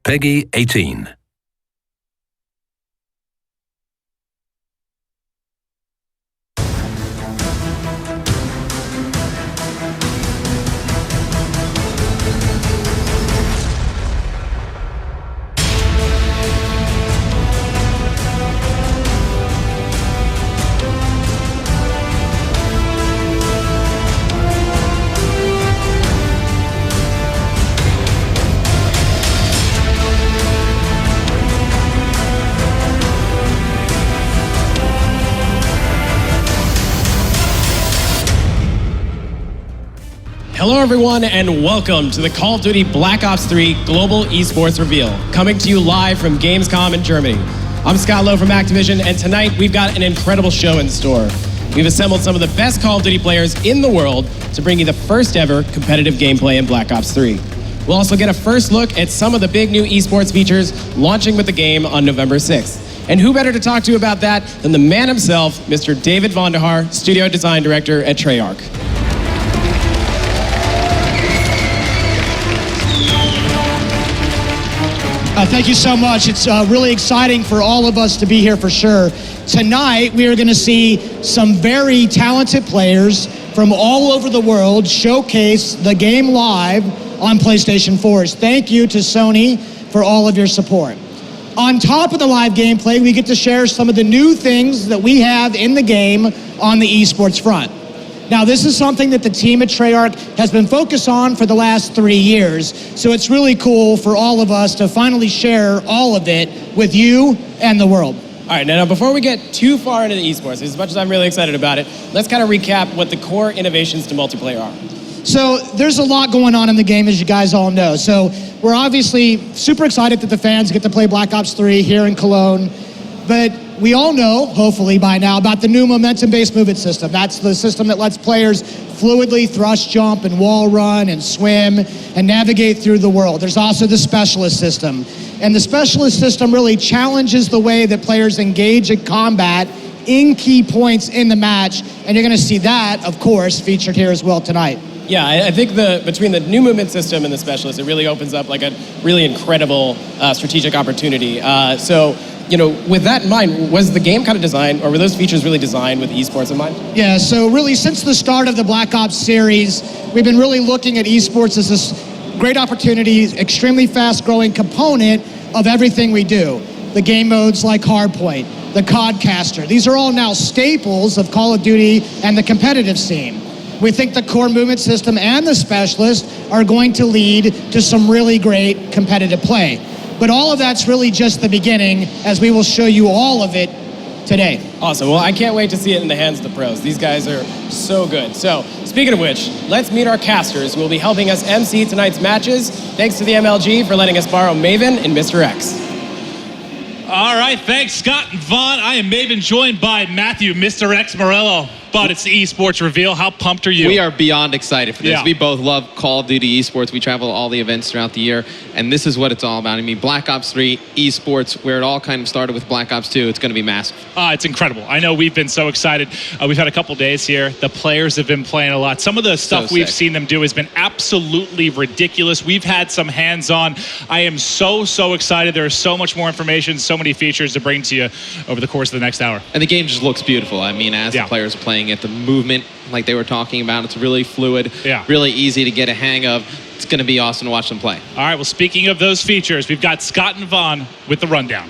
Peggy 18. Hello everyone and welcome to the Call of Duty Black Ops 3 Global Esports Reveal, coming to you live from Gamescom in Germany. I'm Scott Lowe from Activision, and tonight we've got an incredible show in store. We've assembled some of the best Call of Duty players in the world to bring you the first ever competitive gameplay in Black Ops 3. We'll also get a first look at some of the big new esports features launching with the game on November 6th. And who better to talk to about that than the man himself, Mr. David Vonderhaar, Studio Design Director at Treyarch. Thank you so much. It's really exciting for all of us to be here for sure. Tonight, we are going to see some very talented players from all over the world showcase the game live on PlayStation 4s. Thank you to Sony for all of your support. On top of the live gameplay, we get to share some of the new things that we have in the game on the esports front. Now, this is something that the team at Treyarch has been focused on for the last 3 years, so it's really cool for all of us to finally share all of it with you and the world. All right, now before we get too far into the esports, as much as I'm really excited about it, let's kind of recap what the core innovations to multiplayer are. So there's a lot going on in the game, as you guys all know. So we're obviously super excited that the fans get to play Black Ops 3 here in Cologne, but we all know, hopefully by now, about the new momentum-based movement system. That's the system that lets players fluidly thrust, jump, and wall run, and swim, and navigate through the world. There's also the specialist system. And the specialist system really challenges the way that players engage in combat in key points in the match, and you're gonna see that, of course, featured here as well tonight. Yeah, I think between the new movement system and the specialist, it really opens up like a really incredible strategic opportunity. So, you know, with that in mind, was the game kind of designed, or were those features really designed with esports in mind? Yeah, so really since the start of the Black Ops series, we've been really looking at esports as this great opportunity, extremely fast-growing component of everything we do. The game modes like Hardpoint, the Codcaster, these are all now staples of Call of Duty and the competitive scene. We think the core movement system and the specialist are going to lead to some really great competitive play. But all of that's really just the beginning, as we will show you all of it today. Awesome. Well, I can't wait to see it in the hands of the pros. These guys are so good. So, speaking of which, let's meet our casters who will be helping us MC tonight's matches. Thanks to the MLG for letting us borrow Maven and Mr. X. All right, thanks, Scott and Vaughn. I am Maven, joined by Matthew, Mr. X Morello. But it's the esports reveal. How pumped are you? We are beyond excited for this. Yeah. We both love Call of Duty esports. We travel to all the events throughout the year, and this is what it's all about. I mean, Black Ops 3 esports, where it all kind of started with Black Ops 2, it's going to be massive. It's incredible. I know we've been so excited. We've had a couple days here. The players have been playing a lot. Some of the stuff we've seen them do has been absolutely ridiculous. We've had some hands-on. I am so excited. There is so much more information, so many features to bring to you over the course of the next hour. And the game just looks beautiful. I mean, as the players are playing it, the movement, like they were talking about, it's really fluid, really easy to get a hang of. It's going to be awesome to watch them play. All right, well, speaking of those features, we've got Scott and Vaughn with the rundown.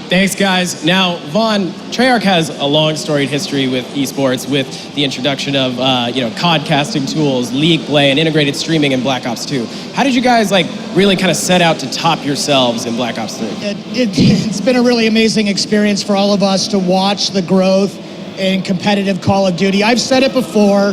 Thanks, guys. Now, Vaughn, Treyarch has a long storied history with esports, with the introduction of COD casting tools, league play, and integrated streaming in Black Ops 2. How did you guys really kind of set out to top yourselves in Black Ops 3? It's been a really amazing experience for all of us to watch the growth in competitive Call of Duty. I've said it before,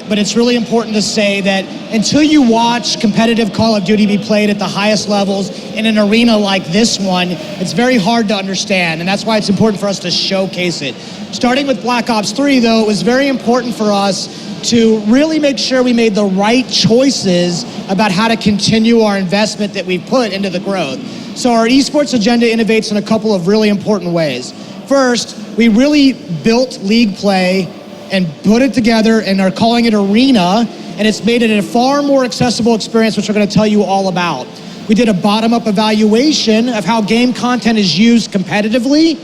but it's really important to say that until you watch competitive Call of Duty be played at the highest levels in an arena like this one, it's very hard to understand, and that's why it's important for us to showcase it. Starting with Black Ops 3, though, it was very important for us to really make sure we made the right choices about how to continue our investment that we've put into the growth. So our esports agenda innovates in a couple of really important ways. First, we really built league play and put it together and are calling it Arena, and it's made it a far more accessible experience, which we're going to tell you all about. we did a bottom-up evaluation of how game content is used competitively,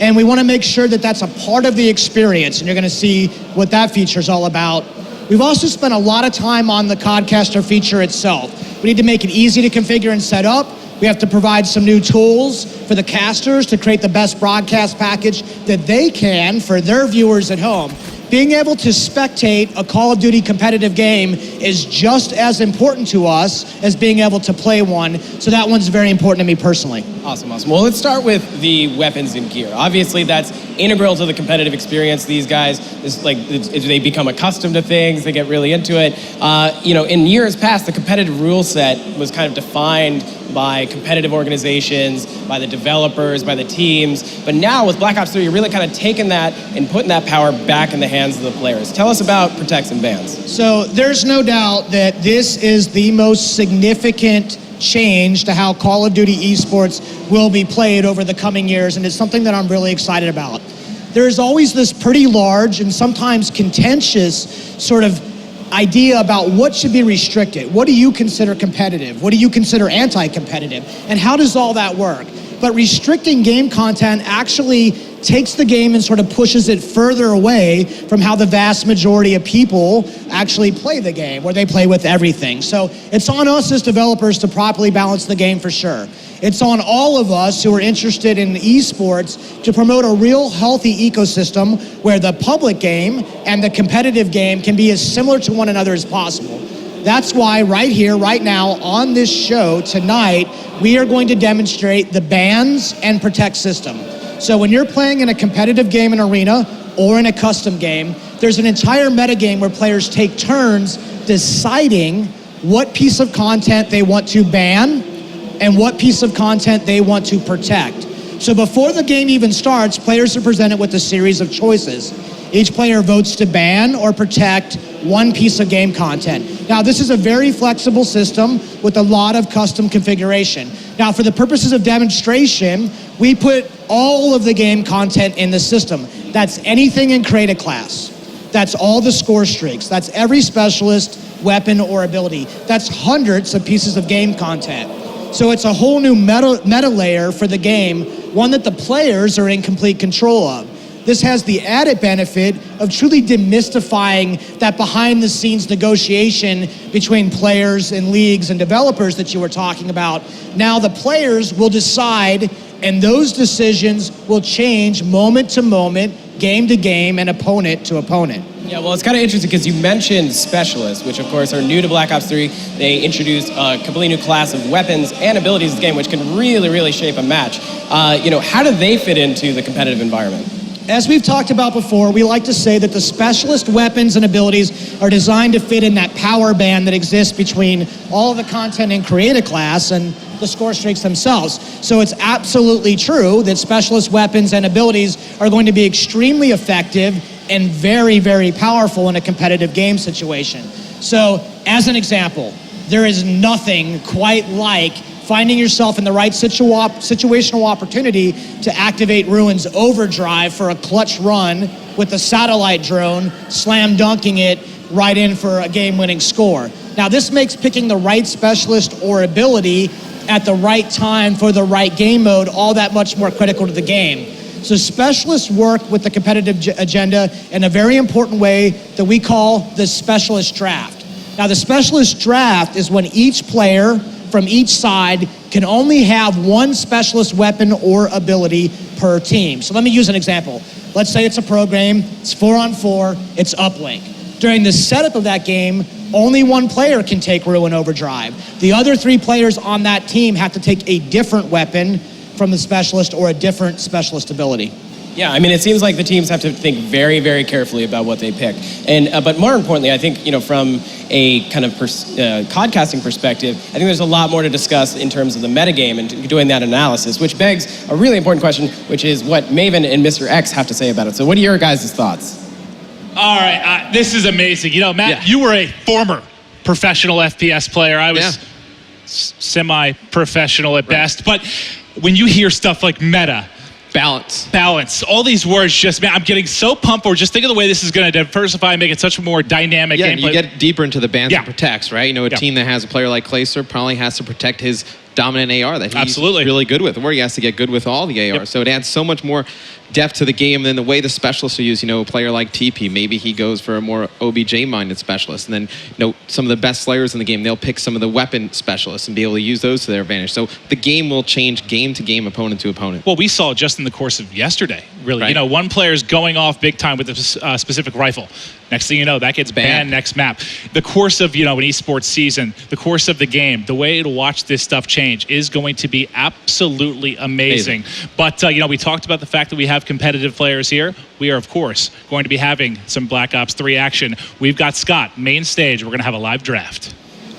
and we want to make sure that that's a part of the experience, and you're going to see what that feature is all about. We've also spent a lot of time on the Codcaster feature itself. We need to make it easy to configure and set up. We have to provide some new tools for the casters to create the best broadcast package that they can for their viewers at home. Being able to spectate a Call of Duty competitive game is just as important to us as being able to play one, so that one's very important to me personally. Awesome. Well, let's start with the weapons and gear. Obviously, that's integral to the competitive experience. These guys, they become accustomed to things, they get really into it. In years past, the competitive rule set was kind of defined by competitive organizations, by the developers, by the teams. But now with Black Ops 3, you're really kind of taking that and putting that power back in the hands of the players. Tell us about protects and bans. So there's no doubt that this is the most significant change to how Call of Duty esports will be played over the coming years, and it's something that I'm really excited about. There's always this pretty large and sometimes contentious sort of idea about what should be restricted. What do you consider competitive? What do you consider anti-competitive? And how does all that work? But restricting game content actually takes the game and sort of pushes it further away from how the vast majority of people actually play the game, where they play with everything. So it's on us as developers to properly balance the game for sure. It's on all of us who are interested in esports to promote a real healthy ecosystem where the public game and the competitive game can be as similar to one another as possible. That's why right here, right now, on this show tonight, we are going to demonstrate the bans and protect system. So when you're playing in a competitive game in Arena or in a custom game, there's an entire metagame where players take turns deciding what piece of content they want to ban and what piece of content they want to protect. So before the game even starts, players are presented with a series of choices. Each player votes to ban or protect one piece of game content. Now, this is a very flexible system with a lot of custom configuration. Now, for the purposes of demonstration, we put all of the game content in the system. That's anything in Create a Class. That's all the score streaks. That's every specialist, weapon, or ability. That's hundreds of pieces of game content. So it's a whole new meta layer for the game, one that the players are in complete control of. This has the added benefit of truly demystifying that behind-the-scenes negotiation between players and leagues and developers that you were talking about. Now the players will decide, and those decisions will change moment to moment, game to game, and opponent to opponent. Yeah, well, it's kind of interesting because you mentioned specialists, which of course are new to Black Ops 3. They introduced a completely new class of weapons and abilities in the game, which can really, really shape a match. How do they fit into the competitive environment? As we've talked about before, we like to say that the specialist weapons and abilities are designed to fit in that power band that exists between all of the content in Create a Class and the score streaks themselves. So it's absolutely true that specialist weapons and abilities are going to be extremely effective and very, very powerful in a competitive game situation. So, as an example, there is nothing quite like finding yourself in the right situational opportunity to activate Ruin's overdrive for a clutch run with the satellite drone, slam dunking it right in for a game-winning score. Now, this makes picking the right specialist or ability at the right time for the right game mode all that much more critical to the game. So specialists work with the competitive agenda in a very important way that we call the specialist draft. Now, the specialist draft is when each player from each side can only have one specialist weapon or ability per team. So let me use an example. Let's say it's a pro game, it's 4-on-4, it's uplink. During the setup of that game, only one player can take Ruin Overdrive. The other 3 players on that team have to take a different weapon from the specialist or a different specialist ability. Yeah, I mean, it seems like the teams have to think very, very carefully about what they pick. And but more importantly, I think, from a kind of podcasting perspective, I think there's a lot more to discuss in terms of the metagame and doing that analysis, which begs a really important question, which is what Maven and Mr. X have to say about it. So what are your guys' thoughts? All right, this is amazing. Matt, You were a former professional FPS player. I was semi-professional at best. But when you hear stuff like meta, balance, all these words I'm getting so pumped, or just think of the way this is going to diversify and make it such a more dynamic gameplay. And you get deeper into the bans and protects, right? A team that has a player like Clayster probably has to protect his dominant AR that he's Absolutely. really good with, or he has to get good with all the AR. Yep. So it adds so much more depth to the game than the way the specialists are used. You know, a player like TP, maybe he goes for a more OBJ-minded specialist. And then, you know, some of the best slayers in the game, they'll pick some of the weapon specialists and be able to use those to their advantage. So the game will change game to game, opponent to opponent. Well, we saw just in the course of yesterday, really. Right. You know, one player's going off big time with a specific rifle. Next thing you know, that gets banned next map. The course of, you know, an esports season, the course of the game, the way to watch this stuff change is going to be absolutely amazing. But, you know, we talked about the fact that we have competitive players here. We are, of course, going to be having some Black Ops 3 action. We've got Scott, main stage. We're going to have a live draft.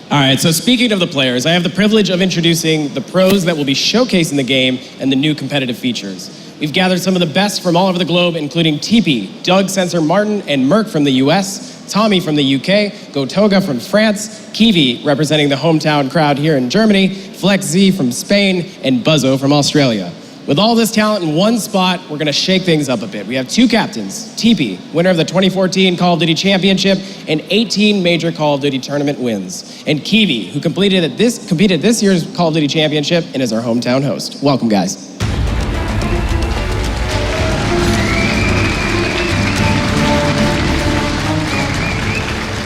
All right, so speaking of the players, I have the privilege of introducing the pros that will be showcasing the game and the new competitive features. We've gathered some of the best from all over the globe, including TP, Doug Sensor Martin, and Merck from the US, Tommy from the UK, Gotoga from France, Kiwi representing the hometown crowd here in Germany, Flex Z from Spain, and Buzzo from Australia. With all this talent in one spot, we're going to shake things up a bit. We have two captains, TP, winner of the 2014 Call of Duty Championship and 18 major Call of Duty tournament wins, and Kiwi, who competed this year's Call of Duty Championship and is our hometown host. Welcome, guys.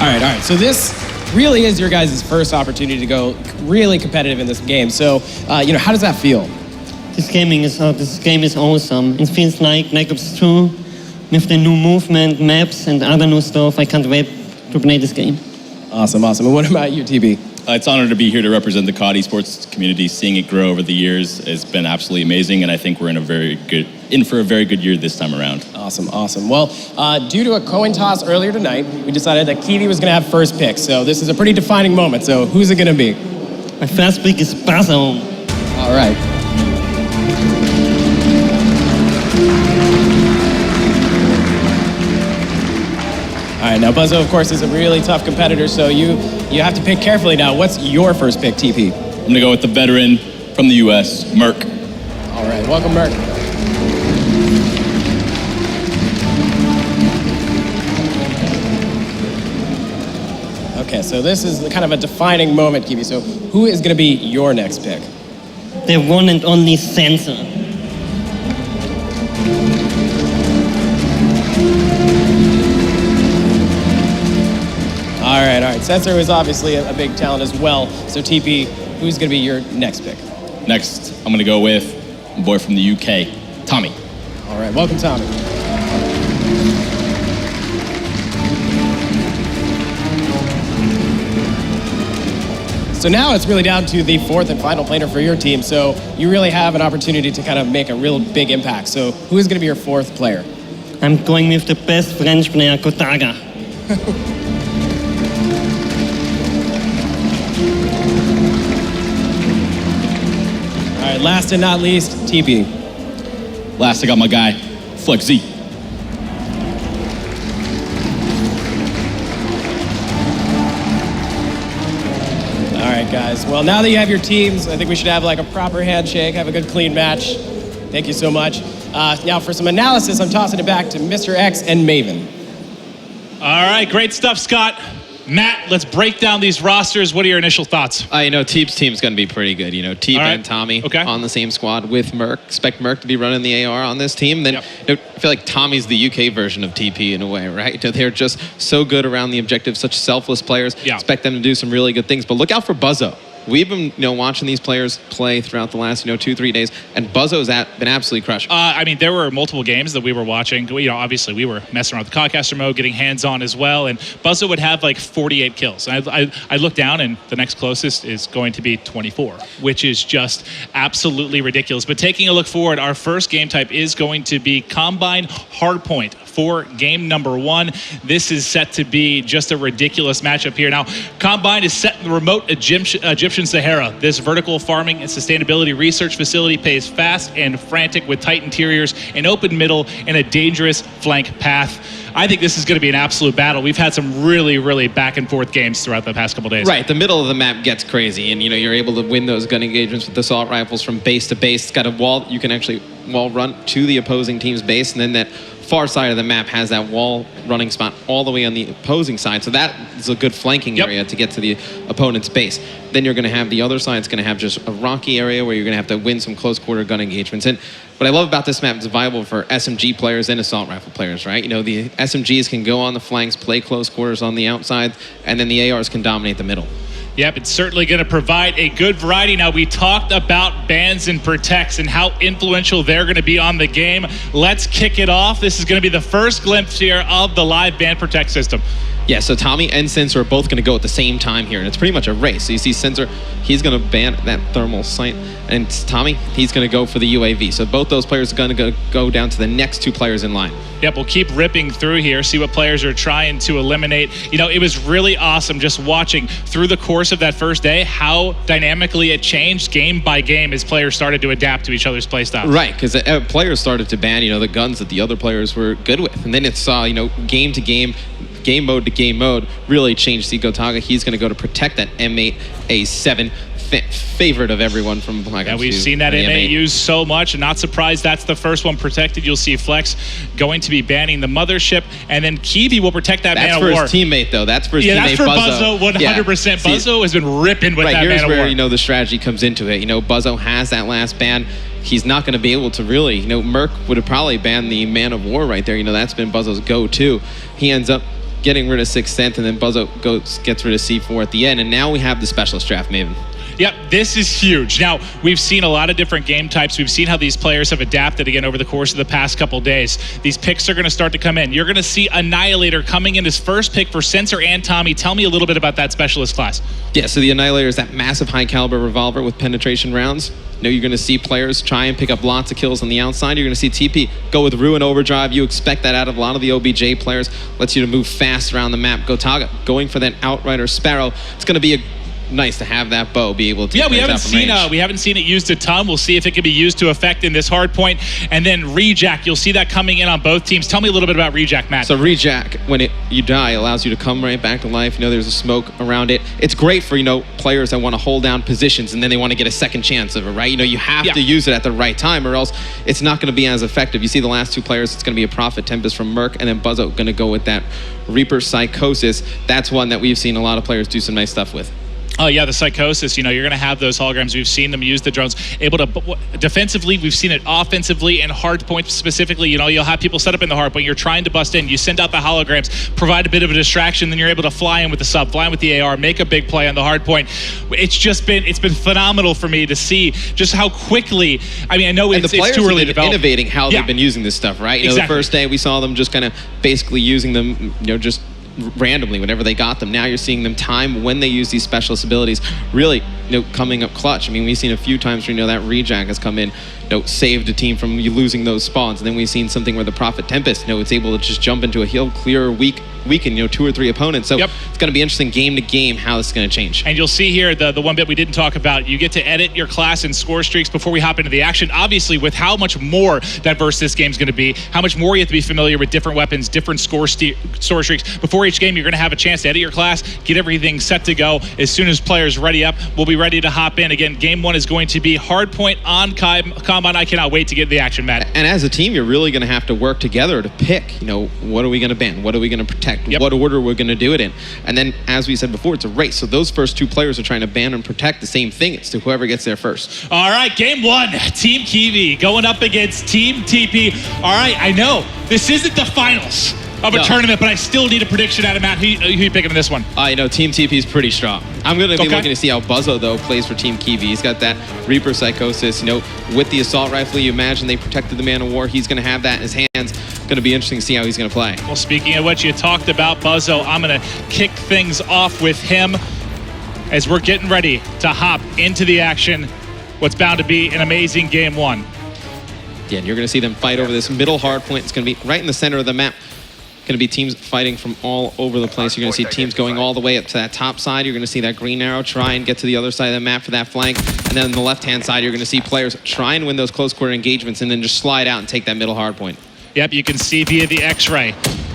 All right. So this really is your guys' first opportunity to go really competitive in this game. So, you know, how does that feel? This game is awesome. It feels like Black Ops 2 with the new movement, maps, and other new stuff. I can't wait to play this game. Awesome. And what about you, TB? It's an honor to be here to represent the COD esports community. Seeing it grow over the years has been absolutely amazing, and I think we're in for a very good year this time around. Awesome. Well, due to a coin toss earlier tonight, we decided that Kiwi was going to have first pick. So this is a pretty defining moment. So who's it going to be? My first pick is Buzzo. All right. All right, now Buzzo, of course, is a really tough competitor, so you have to pick carefully now. What's your first pick, TP? I'm going to go with the veteran from the US, Merck. All right, welcome, Merck. Okay, so this is kind of a defining moment, Kiwi. So who is going to be your next pick? The one and only Sensor. All right. Sensor is obviously a big talent as well. So TP, who's going to be your next pick? Next, I'm going to go with a boy from the UK, Tommy. All right, welcome, Tommy. So now it's really down to the fourth and final player for your team. So you really have an opportunity to kind of make a real big impact. So who is going to be your fourth player? I'm going with the best French player, Gotaga. All right, last and not least, TP. Last, I got my guy, Flex Z. All right, guys. Well, now that you have your teams, I think we should have like a proper handshake, have a good clean match. Thank you so much. Now for some analysis, I'm tossing it back to Mr. X and Maven. All right, great stuff, Scott. Matt, let's break down these rosters. What are your initial thoughts? You know, Teep's team's going to be pretty good. You know, Teep and Tommy on the same squad with Merck. Expect Merck to be running the AR on this team. Then you know, I feel like Tommy's the UK version of TP in a way, right? They're just so good around the objective, such selfless players. Expect them to do some really good things. But look out for Buzzo. We've been, watching these players play throughout the last, 2-3 days, and Buzzo's been absolutely crushing. I mean, there were multiple games that we were watching. Obviously, we were messing around with the Codcaster mode, getting hands-on as well, and Buzzo would have like 48 kills. I look down, and the next closest is going to be 24, which is just absolutely ridiculous. But taking a look forward, our first game type is going to be Combine Hardpoint for game number 1. This is set to be just a ridiculous matchup here. Now, Combine is set in the remote Egyptian Sahara. This vertical farming and sustainability research facility pays fast and frantic with tight interiors, an open middle, and a dangerous flank path. I think this is going to be an absolute battle. We've had some really, really back and forth games throughout the past couple days. Right, the middle of the map gets crazy, and you're able to win those gun engagements with assault rifles from base to base. It's got a wall, you can actually wall run to the opposing team's base, and then that far side of the map has that wall running spot all the way on the opposing side. So that is a good flanking area to get to the opponent's base. Then you're going to have the other side. It's going to have just a rocky area where you're going to have to win some close quarter gun engagements. And what I love about this map is it's viable for SMG players and assault rifle players, right? You know, the SMGs can go on the flanks, play close quarters on the outside, and then the ARs can dominate the middle. Yep, it's certainly going to provide a good variety. Now, we talked about bans and protects and how influential they're going to be on the game. Let's kick it off. This is going to be the first glimpse here of the live ban protect system. Yeah, so Tommy and Sensor are both going to go at the same time here, and it's pretty much a race. So you see Sensor, he's going to ban that thermal sight, and Tommy, he's going to go for the UAV. So both those players are going to go down to the next two players in line. Yep, we'll keep ripping through here, see what players are trying to eliminate. You know, it was really awesome just watching through the course of that first day how dynamically it changed game by game as players started to adapt to each other's playstyles. Right, because players started to ban, you know, the guns that the other players were good with. And then it saw, you know, game to game, game mode to game mode really changed. See Gotaga, he's going to go to protect that M8A7 favorite of everyone from Black Ops 2. Yeah, we've seen that M8 used so much, and not surprised that's the first one protected. You'll see Flex going to be banning the mothership, and then Kiwi will protect that man of war. That's for his teammate, though. That's for his teammate, that's for Buzzo, 100%. Yeah. Buzzo has been ripping with that man of war. Here's where, you know, the strategy comes into it. You know, Buzzo has that last ban. He's not going to be able to really, you know, Merc would have probably banned the man of war right there. You know, that's been Buzzo's go-to. He ends up getting rid of 6th Sense, and then Buzzo gets rid of C4 at the end, and now we have the specialist draft Maven. Yep, this is huge. Now, we've seen a lot of different game types. We've seen how these players have adapted again over the course of the past couple days. These picks are going to start to come in. You're going to see Annihilator coming in as first pick for Sensor and Tommy. Tell me a little bit about that specialist class. Yeah, so the Annihilator is that massive high caliber revolver with penetration rounds. You know, you're going to see players try and pick up lots of kills on the outside. You're going to see TP go with Ruin Overdrive. You expect that out of a lot of the OBJ players. Lets you to move fast around the map. Gotaga going for that Outrider Sparrow. It's going to be nice to have that bow be able to. Yeah, we haven't seen it used a ton. We'll see if it can be used to effect in this hard point. And then Rejack, you'll see that coming in on both teams. Tell me a little bit about Rejack, Matt. So Rejack, when you die, allows you to come right back to life. You know, there's a smoke around it. It's great for, you know, players that want to hold down positions and then they want to get a second chance of it, right? You know, you have to use it at the right time or else it's not going to be as effective. You see the last two players, it's going to be a Prophet Tempest from Merc, and then Buzzo going to go with that Reaper Psychosis. That's one that we've seen a lot of players do some nice stuff with. Oh, yeah, the Psychosis, you know, you're going to have those holograms. We've seen them use the drones. Able to, defensively, we've seen it offensively and hard points specifically. You know, you'll have people set up in the hard point. You're trying to bust in. You send out the holograms, provide a bit of a distraction, then you're able to fly in with the sub, fly in with the AR, make a big play on the hard point. It's been phenomenal for me to see just how quickly, I mean, I know it's too early to develop. Innovating how they've been using this stuff, right? You know, the first day we saw them just kind of basically using them, you know, just randomly whenever they got them. Now you're seeing them time when they use these specialist abilities really, you know, coming up clutch. I mean, we've seen a few times where, you know, that Rejack has come in, you know, saved a team from losing those spawns. And then we've seen something where the Prophet Tempest, you know, it's able to just jump into a hill, clear, weaken, you know, 2 or 3 opponents. So it's going to be interesting game to game how this is going to change. And you'll see here the one bit we didn't talk about. You get to edit your class and score streaks before we hop into the action. Obviously, with how much more diverse this game's going to be, how much more you have to be familiar with different weapons, different score streaks. Before each game, you're going to have a chance to edit your class, get everything set to go. As soon as players ready up, we'll be ready to hop in. Again, game 1 is going to be hardpoint on Combine. I cannot wait to get the action, Matt. And as a team, you're really going to have to work together to pick, you know, what are we going to ban? What are we going to protect? What order we're going to do it in? And then, as we said before, it's a race. So those first 2 players are trying to ban and protect the same thing. It's to whoever gets there first. All right, game 1, Team Kiwi going up against Team TP. All right, I know this isn't the finals of a tournament, but I still need a prediction out of Matt. Who you picking in this one? You know, Team TP is pretty strong. I'm going to be looking to see how Buzzo, though, plays for Team Kiwi. He's got that Reaper Psychosis. You know, with the assault rifle, you imagine they protected the man of war. He's going to have that in his hands. Going to be interesting to see how he's going to play. Well, speaking of what you talked about, Buzzo, I'm going to kick things off with him as we're getting ready to hop into the action. What's bound to be an amazing game 1. Yeah, and you're going to see them fight over this middle hard point. It's going to be right in the center of the map. Going to be teams fighting from all over the place. You're going to see teams going all the way up to that top side. You're going to see that green arrow try and get to the other side of the map for that flank. And then on the left-hand side, you're going to see players try and win those close quarter engagements and then just slide out and take that middle hard point. Yep, you can see via the X-ray.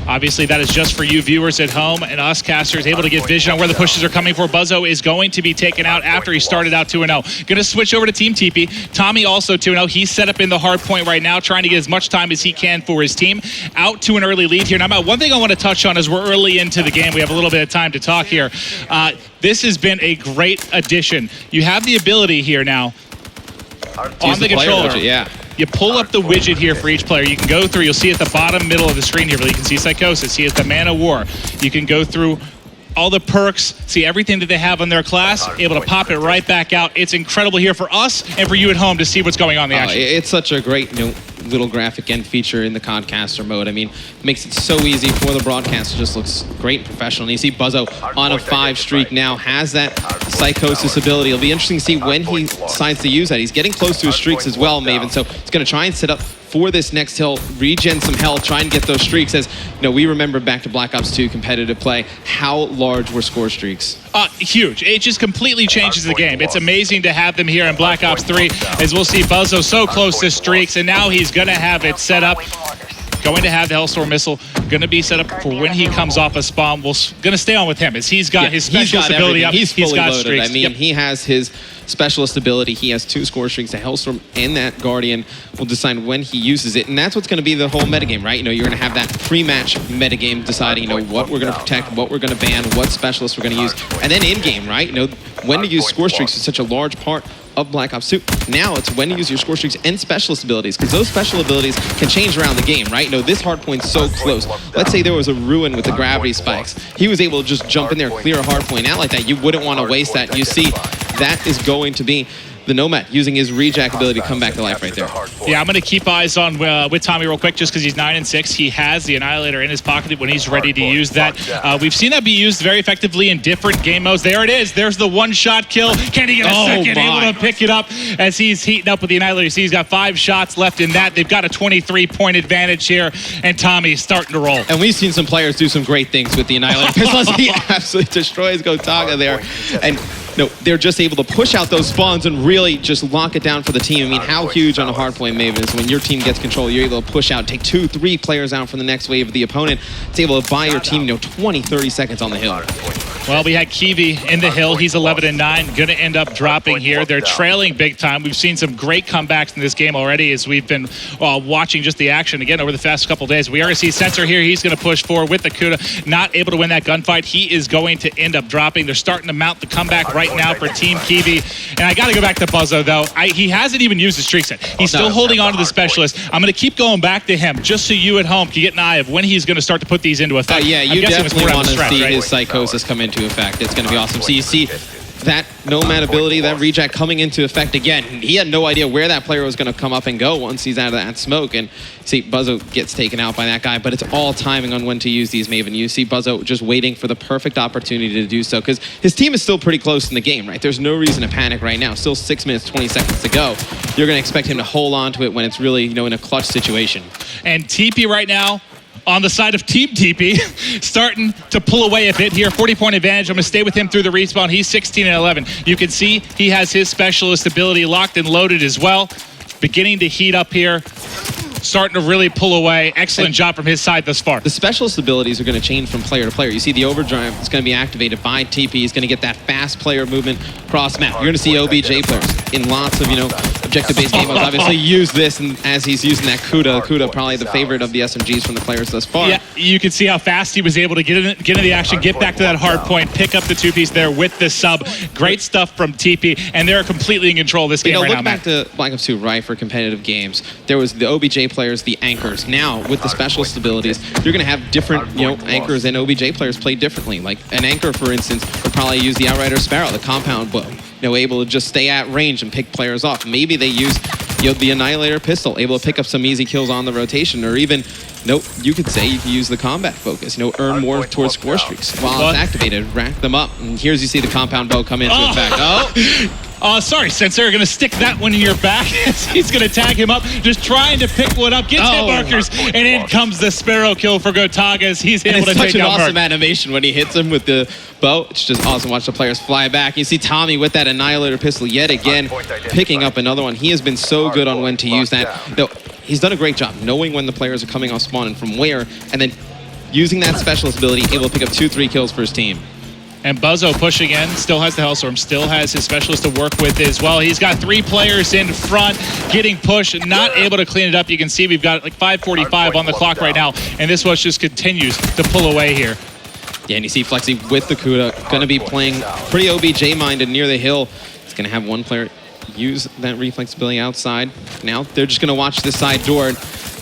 Obviously, that is just for you viewers at home, and us casters able to get vision on where the pushes are coming for. Buzzo is going to be taken out after he started out 2-0. Going to switch over to Team TP. Tommy also 2-0. He's set up in the hard point right now, trying to get as much time as he can for his team. Out to an early lead here. Now, Matt, one thing I want to touch on as we're early into the game, we have a little bit of time to talk here. This has been a great addition. You have the ability here now on the controller. Widget, yeah. You pull up the widget here for each player. You can go through, you'll see at the bottom middle of the screen here, but you can see Psychosis. He has the Man of War. You can go through all the perks, see everything that they have on their class, able to pop it right back out. It's incredible here for us and for you at home to see what's going on in the action. It's such a great little graphic end feature in the Codcaster mode. I mean, makes it so easy for the broadcaster. Just looks great and professional. And you see Buzzo on a 5 streak now, has that Psychosis ability. It'll be interesting to see when he decides to use that. He's getting close to his streaks as well, Maven, so he's going to try and set up for this next hill, regen some health, try and get those streaks. As we remember back to Black Ops 2 competitive play, how large were score streaks? Huge. It just completely changes the game. It's amazing to have them here in Black Ops 3, as we'll see Buzzo so close to streaks, and now he's going to have it set up. Going to have the Hellstorm missile, going to be set up for when he comes off a spawn. We're going to stay on with him, as he's got his specialist ability up. He's fully got loaded. streaks. I mean, he has his specialist ability. He has 2 score streaks. The Hellstorm and that Guardian will decide when he uses it, and that's what's going to be the whole metagame, right? You're going to have that pre-match metagame deciding, what we're going to protect, what we're going to ban, what specialists we're going to use, and then in-game, right? When to use score streaks is such a large part of Black Ops 2. Now it's when to use your score streaks and specialist abilities, because those special abilities can change around the game, right? This hard point's so close. Let's say there was a ruin with the gravity spikes. He was able to just jump in there, clear a hard point out like that. You wouldn't want to waste that. You see, that is going to be the Nomad using his rejack ability to come back to life right there. Yeah, I'm going to keep eyes on with Tommy real quick, just because he's 9-6. He has the Annihilator in his pocket when he's ready to use that. We've seen that be used very effectively in different game modes. There it is. There's the one-shot kill. Can he get a second? Able to pick it up as he's heating up with the Annihilator. You see, he's got 5 shots left in that. They've got a 23-point advantage here, and Tommy's starting to roll. And we've seen some players do some great things with the Annihilator pistols. He absolutely destroys Gotaga there. And they're just able to push out those spawns and really just lock it down for the team. I mean, how huge on a hardpoint Maven is when your team gets control, you're able to push out, take 2-3 players out from the next wave of the opponent. It's able to buy your team 20-30 seconds on the hill. Well, we had Kiwi in the hill. He's 11-9, going to end up dropping here. They're trailing big time. We've seen some great comebacks in this game already as we've been watching just the action again over the past couple days. We already see Sensor here. He's going to push forward with the Kuda. Not able to win that gunfight. He is going to end up dropping. They're starting to mount the comeback right now for Team Kiwi. And I got to go back to Buzzo, though. He hasn't even used his streak set. He's still holding on to the specialist. I'm going to keep going back to him just so you at home can get an eye of when he's going to start to put these into effect. Yeah, you definitely want to see his Psychosis come into effect. It's going to be awesome. So you see that Nomad ability, that rejack coming into effect again. He had no idea where that player was going to come up and go once he's out of that smoke. And see, Buzzo gets taken out by that guy, but it's all timing on when to use these, Maven. You see Buzzo just waiting for the perfect opportunity to do so, because his team is still pretty close in the game, right? There's no reason to panic right now. Still 6 minutes, 20 seconds to go. You're going to expect him to hold on to it when it's really, in a clutch situation. And TP right now, on the side of Team TP, starting to pull away a bit here. 40-point advantage. I'm going to stay with him through the respawn. He's 16-11. You can see he has his specialist ability locked and loaded as well. Beginning to heat up here. Starting to really pull away. Excellent job from his side thus far. The specialist abilities are going to change from player to player. You see the overdrive is going to be activated by TP. He's going to get that fast player movement cross map. You're going to see OBJ players in lots of, objective-based game modes obviously use this, and as he's using that Kuda probably the favorite of the SMGs from the players thus far. Yeah, you can see how fast he was able to get into the action, get back to that hard point, pick up the 2-piece there with the sub. Great stuff from TP, and they're completely in control of this game right now. Look back to Black Ops 2, right, for competitive games. There was the OBJ players, the anchors. Now, with the specialist abilities, you're going to have different, anchors, and OBJ players play differently. Like an anchor, for instance, would probably use the Outrider Sparrow, the compound bow, able to just stay at range and pick players off. Maybe they use the Annihilator pistol, able to pick up some easy kills on the rotation, or even, you could say you could use the combat focus, earn more towards score streaks. While it's activated, rack them up. And here's you see the compound bow come into effect. Sorry, Sensor, going to stick that one in your back. He's going to tag him up, just trying to pick one up, gets hit markers, and in comes the Sparrow kill for Gotaga as he's able to take down Merc. It's such an awesome animation when he hits him with the bow. It's just awesome. Watch the players fly back. You see Tommy with that Annihilator pistol yet again, picking up another one. He has been so good on when to use that. He's done a great job knowing when the players are coming off spawn and from where, and then using that specialist ability, able to pick up 2-3 kills for his team. And Buzzo pushing in, still has the Hellstorm, still has his specialist to work with as well. He's got 3 players in front, getting pushed, not able to clean it up. You can see we've got like 5:45 on the clock right now, and this one just continues to pull away here. Yeah, and you see Flexi with the Kuda, going to be playing pretty OBJ-minded near the hill. It's going to have one player use that reflex ability outside. Now they're just going to watch this side door.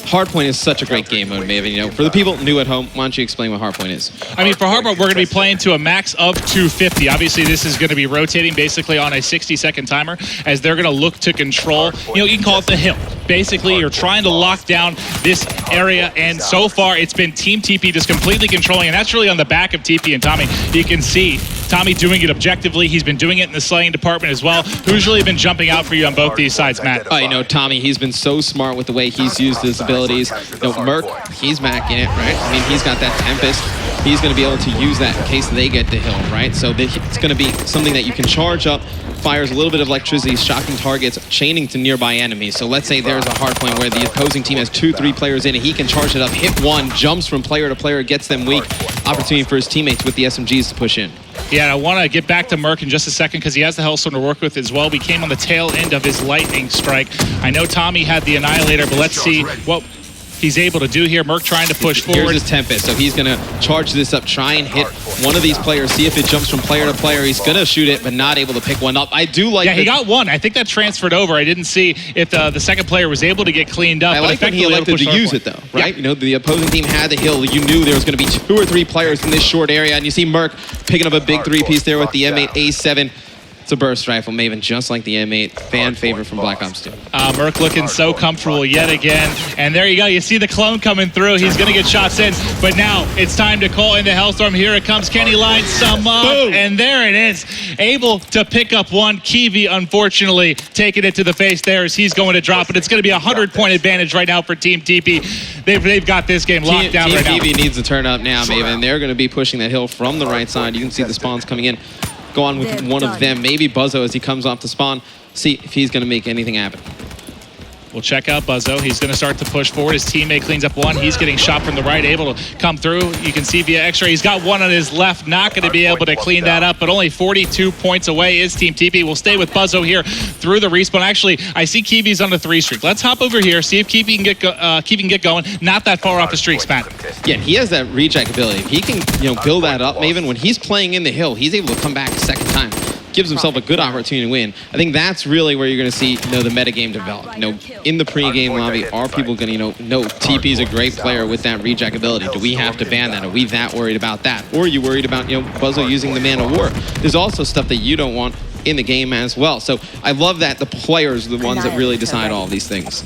Hardpoint is such a great game mode, Maven. You know, for the people new at home, why don't you explain what Hardpoint is? I mean, for Hardpoint, we're going to be playing to a max of 250. Obviously, this is going to be rotating basically on a 60-second timer as they're going to look to control, you know, you can call it the hill. Basically, you're trying to lock down this area, and so far, it's been Team TP just completely controlling, and that's really on the back of TP and Tommy. You can see Tommy doing it objectively. He's been doing it in the slaying department as well. Who's really been jumping out for you on both these sides, Matt? You know, Tommy, he's been so smart with the way he's used his abilities. You know, Merc, he's macking it, right? I mean, he's got that Tempest. He's going to be able to use that in case they get the hill, right? So it's going to be something that you can charge up, fires a little bit of electricity, shocking targets, chaining to nearby enemies. So let's say there's a hard point where the opposing team has 2-3 players in it. He can charge it up, hit one, jumps from player to player, gets them weak. Opportunity for his teammates with the SMGs to push in. Yeah, and I want to get back to Merc in just a second because he has the Hellstorm to work with as well. We came on the tail end of his lightning strike. I know Tommy had the Annihilator, but let's see what he's able to do here. Merc trying to push forward. Here's his Tempest, so he's going to charge this up, try and hit one of these players, see if it jumps from player to player. He's going to shoot it, but not able to pick one up. I do like. Yeah, he got one. I think that transferred over. I didn't see if the second player was able to get cleaned up. I like when he elected to use it, though, right? Yeah. You know, the opposing team had the hill. You knew there was going to be 2 or 3 players in this short area, and you see Merc picking up a big 3-piece there with the M8 A7. It's a burst rifle, Maven, just like the M8. Fan favorite from Black Ops 2. Merc looking so comfortable yet again. And there you go. You see the clone coming through. He's going to get shots in. But now it's time to call in the Hellstorm. Here it comes. Kenny lines some up. Boom. And there it is. Able to pick up one. Kiwi, unfortunately, taking it to the face there as he's going to drop it. It's going to be a 100-point advantage right now for Team TP. They've got this game locked down right now. Team Kiwi needs to turn up now, Maven. They're going to be pushing that hill from the right side. You can see the spawns coming in. Go on with one of them, maybe Buzzo as he comes off the spawn, see if he's going to make anything happen. We'll check out Buzzo. He's going to start to push forward. His teammate cleans up one. He's getting shot from the right, able to come through. You can see via X-ray. He's got one on his left. Not going to be able to clean that up, but only 42 points away is Team TP. We'll stay with Buzzo here through the respawn. Actually, I see Kiwi's on the 3 streak. Let's hop over here, see if Kiwi can get going. Not that far off the streak, Spat. Yeah, he has that reject ability. If he can, you know, build that up, Maven, when he's playing in the hill, he's able to come back a second time. Gives himself a good opportunity to win. I think that's really where you're going to see, you know, the metagame develop. You know, in the pre-game lobby, are people going to, know TP's a great player with that reject ability? Do we have to ban that? Are we that worried about that? Or are you worried about, you know, Buzzo using the Man of War? There's also stuff that you don't want in the game as well. So I love that the players are the ones that really decide all these things.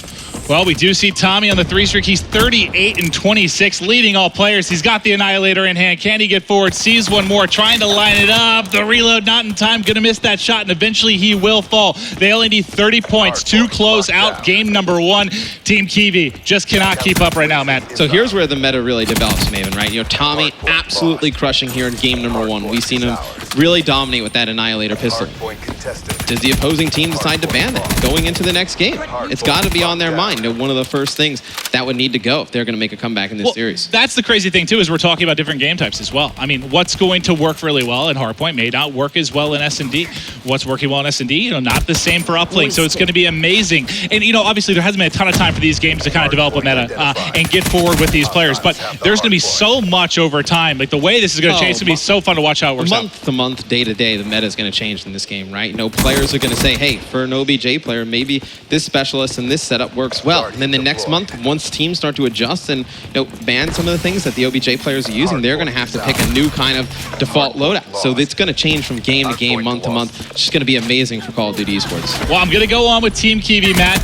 Well, we do see Tommy on the 3 streak. He's 38-26, leading all players. He's got the Annihilator in hand. Can he get forward? Sees one more, trying to line it up. The reload not in time. Going to miss that shot, and eventually he will fall. They only need 30 points to close out game number 1. Team Kiwi just cannot keep up right now, Matt. So here's where the meta really develops, Maven, right? You know, Tommy absolutely crushing here in game number 1. We've seen him really dominate with that Annihilator pistol. Does the opposing team decide to ban that going into the next game? It's got to be on their mind. You know, one of the first things that would need to go if they're going to make a comeback in this series. That's the crazy thing too, is we're talking about different game types as well. I mean, what's going to work really well in Hardpoint may not work as well in S&D. What's working well in S&D, you know, not the same for Uplink. So it's going to be amazing. And you know, obviously there hasn't been a ton of time for these games to kind of develop a meta and get forward with these players. But there's going to be so much over time. Like the way this is going to change, it's going to be so fun to watch how it works out. Month to month, day to day, the meta is going to change in this game, right? You know, players are going to say, hey, for an OBJ player, maybe this specialist and this setup works well. And then the next month, once teams start to adjust and, you know, ban some of the things that the OBJ players are using, they're going to have to pick a new kind of default loadout. So it's going to change from game to game, month to month. It's just going to be amazing for Call of Duty Esports. Well, I'm going to go on with Team Kiwi, Matt.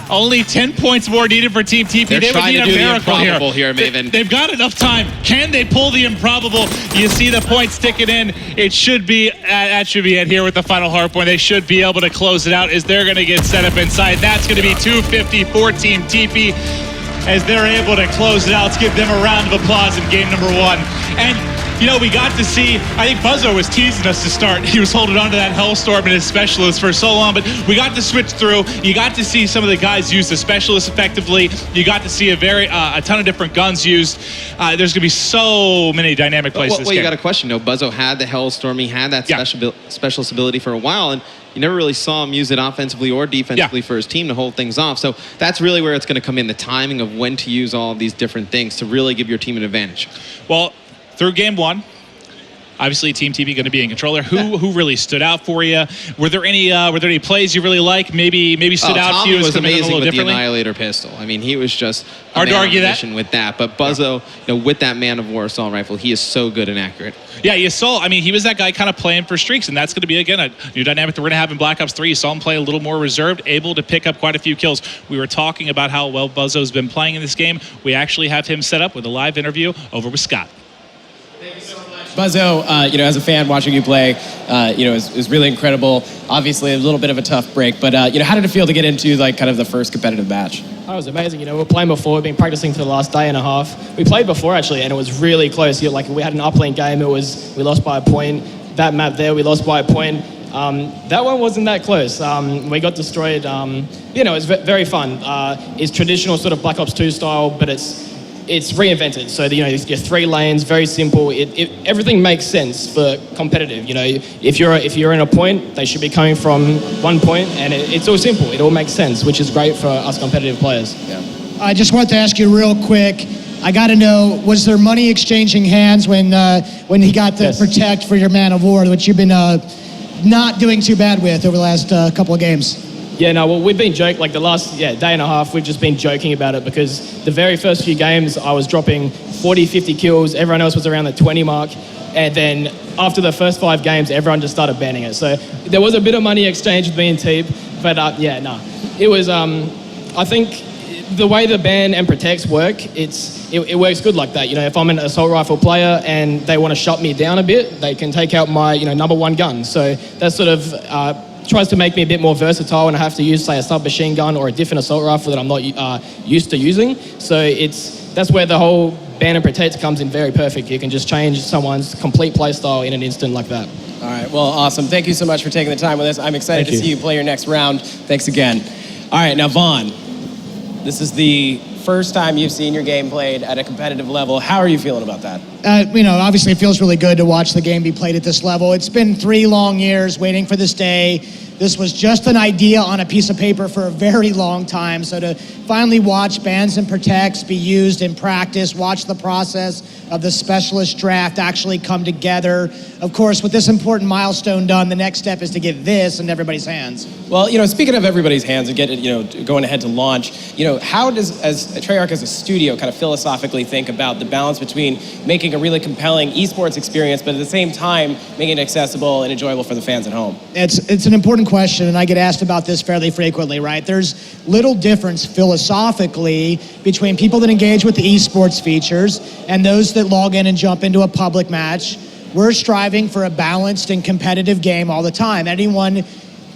Only 10 points more needed for Team TP. They're trying to do the improbable here, Maven. They've got enough time. Can they pull the improbable? You see the points ticking in. It should be, that should be it here with the final hard point. They should be able to close it out as they're going to get set up inside. That's going to be 250 for Team TP as they're able to close it out. Let's give them a round of applause in game number 1. And we got to see, I think Buzzo was teasing us to start. He was holding on to that Hellstorm and his specialist for so long, but we got to switch through. You got to see some of the guys use the specialist effectively. You got to see a ton of different guns used. There's going to be so many dynamic plays in this game. You got a question. Buzzo had the Hellstorm. He had that specialist ability for a while, and you never really saw him use it offensively or defensively for his team to hold things off. So that's really where it's going to come in, the timing of when to use all of these different things to really give your team an advantage. Well, through game one, obviously Team TP going to be in control there. Who really stood out for you? Were there any plays you really like? Maybe stood out to you? Tommy was amazing with the Annihilator pistol. I mean, he was just hard to argue that with that. But Buzzo, with that Man of War assault rifle, he is so good and accurate. Yeah, you saw. I mean, he was that guy kind of playing for streaks, and that's going to be again a new dynamic that we're going to have in Black Ops 3. You saw him play a little more reserved, able to pick up quite a few kills. We were talking about how well Buzzo's been playing in this game. We actually have him set up with a live interview over with Scott. Thank you so much. Buzzo, as a fan watching you play, is really incredible. Obviously, a little bit of a tough break, but how did it feel to get into kind of the first competitive match? Oh, it was amazing. We were playing before. We've been practicing for the last day and a half. We played before actually, and it was really close. We had an uplane game. We lost by a point. That map there, we lost by a point. That one wasn't that close. We got destroyed. It was very fun. It's traditional sort of Black Ops 2 style, but it's reinvented. So your 3 lanes, very simple. Everything makes sense for competitive. If you're in a point, they should be coming from one point, and it's all simple. It all makes sense, which is great for us competitive players. Yeah. I just wanted to ask you real quick. I got to know, was there money exchanging hands when he got the Protect for your Man of War, which you've been not doing too bad with over the last couple of games? Yeah, no, well, we've been joking, the last day and a half, we've just been joking about it because the very first few games, I was dropping 40, 50 kills. Everyone else was around the 20 mark. And then after the first 5 games, everyone just started banning it. So there was a bit of money exchange with me and Teeb, but it was, I think the way the ban and protects work, it works good like that. If I'm an assault rifle player and they want to shut me down a bit, they can take out my, number 1 gun. So that sort of, tries to make me a bit more versatile when I have to use, say, a submachine gun or a different assault rifle that I'm not used to using. So that's where the whole ban and protect comes in very perfect. You can just change someone's complete playstyle in an instant like that. All right, well, awesome. Thank you so much for taking the time with us. I'm excited to see you play your next round. Thanks again. All right, now, Vaughn, this is the first time you've seen your game played at a competitive level. How are you feeling about that? Obviously it feels really good to watch the game be played at this level. It's been 3 long years waiting for this day. This was just an idea on a piece of paper for a very long time. So to finally watch bans and protects be used in practice, watch the process of the specialist draft actually come together. Of course, with this important milestone done, the next step is to get this in everybody's hands. Well, speaking of everybody's hands and getting, going ahead to launch, how does, as Treyarch as a studio, kind of philosophically think about the balance between making a really compelling esports experience, but at the same time making it accessible and enjoyable for the fans at home? It's an important question, and I get asked about this fairly frequently, right? There's little difference philosophically between people that engage with the esports features and those that log in and jump into a public match. We're striving for a balanced and competitive game all the time. Anyone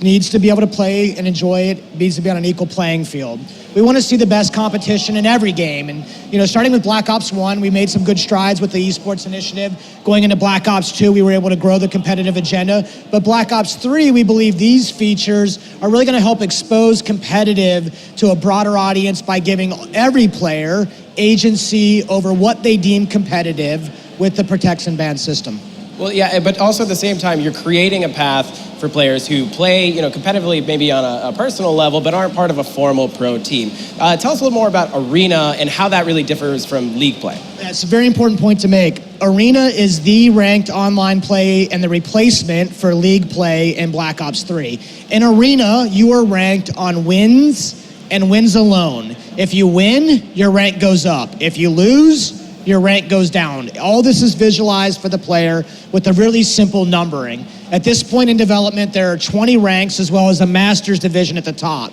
needs to be able to play and enjoy it, needs to be on an equal playing field. We want to see the best competition in every game. And, starting with Black Ops 1, we made some good strides with the esports initiative. Going into Black Ops 2, we were able to grow the competitive agenda. But Black Ops 3, we believe these features are really going to help expose competitive to a broader audience by giving every player agency over what they deem competitive with the protects and ban system. Well, yeah, but also at the same time, you're creating a path for players who play, competitively maybe on a personal level, but aren't part of a formal pro team. Tell us a little more about Arena and how that really differs from League play. That's a very important point to make. Arena is the ranked online play and the replacement for League play in Black Ops 3. In Arena, you are ranked on wins and wins alone. If you win, your rank goes up. If you lose, your rank goes down. All this is visualized for the player with a really simple numbering. At this point in development, there are 20 ranks as well as a master's division at the top.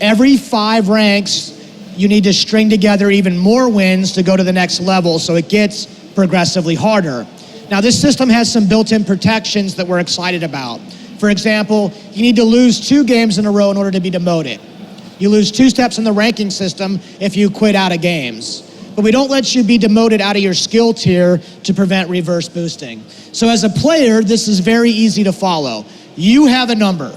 Every 5 ranks, you need to string together even more wins to go to the next level, so it gets progressively harder. Now, this system has some built-in protections that we're excited about. For example, you need to lose 2 games in a row in order to be demoted. You lose 2 steps in the ranking system if you quit out of games. but we don't let you be demoted out of your skill tier to prevent reverse boosting. So as a player, this is very easy to follow. You have a number.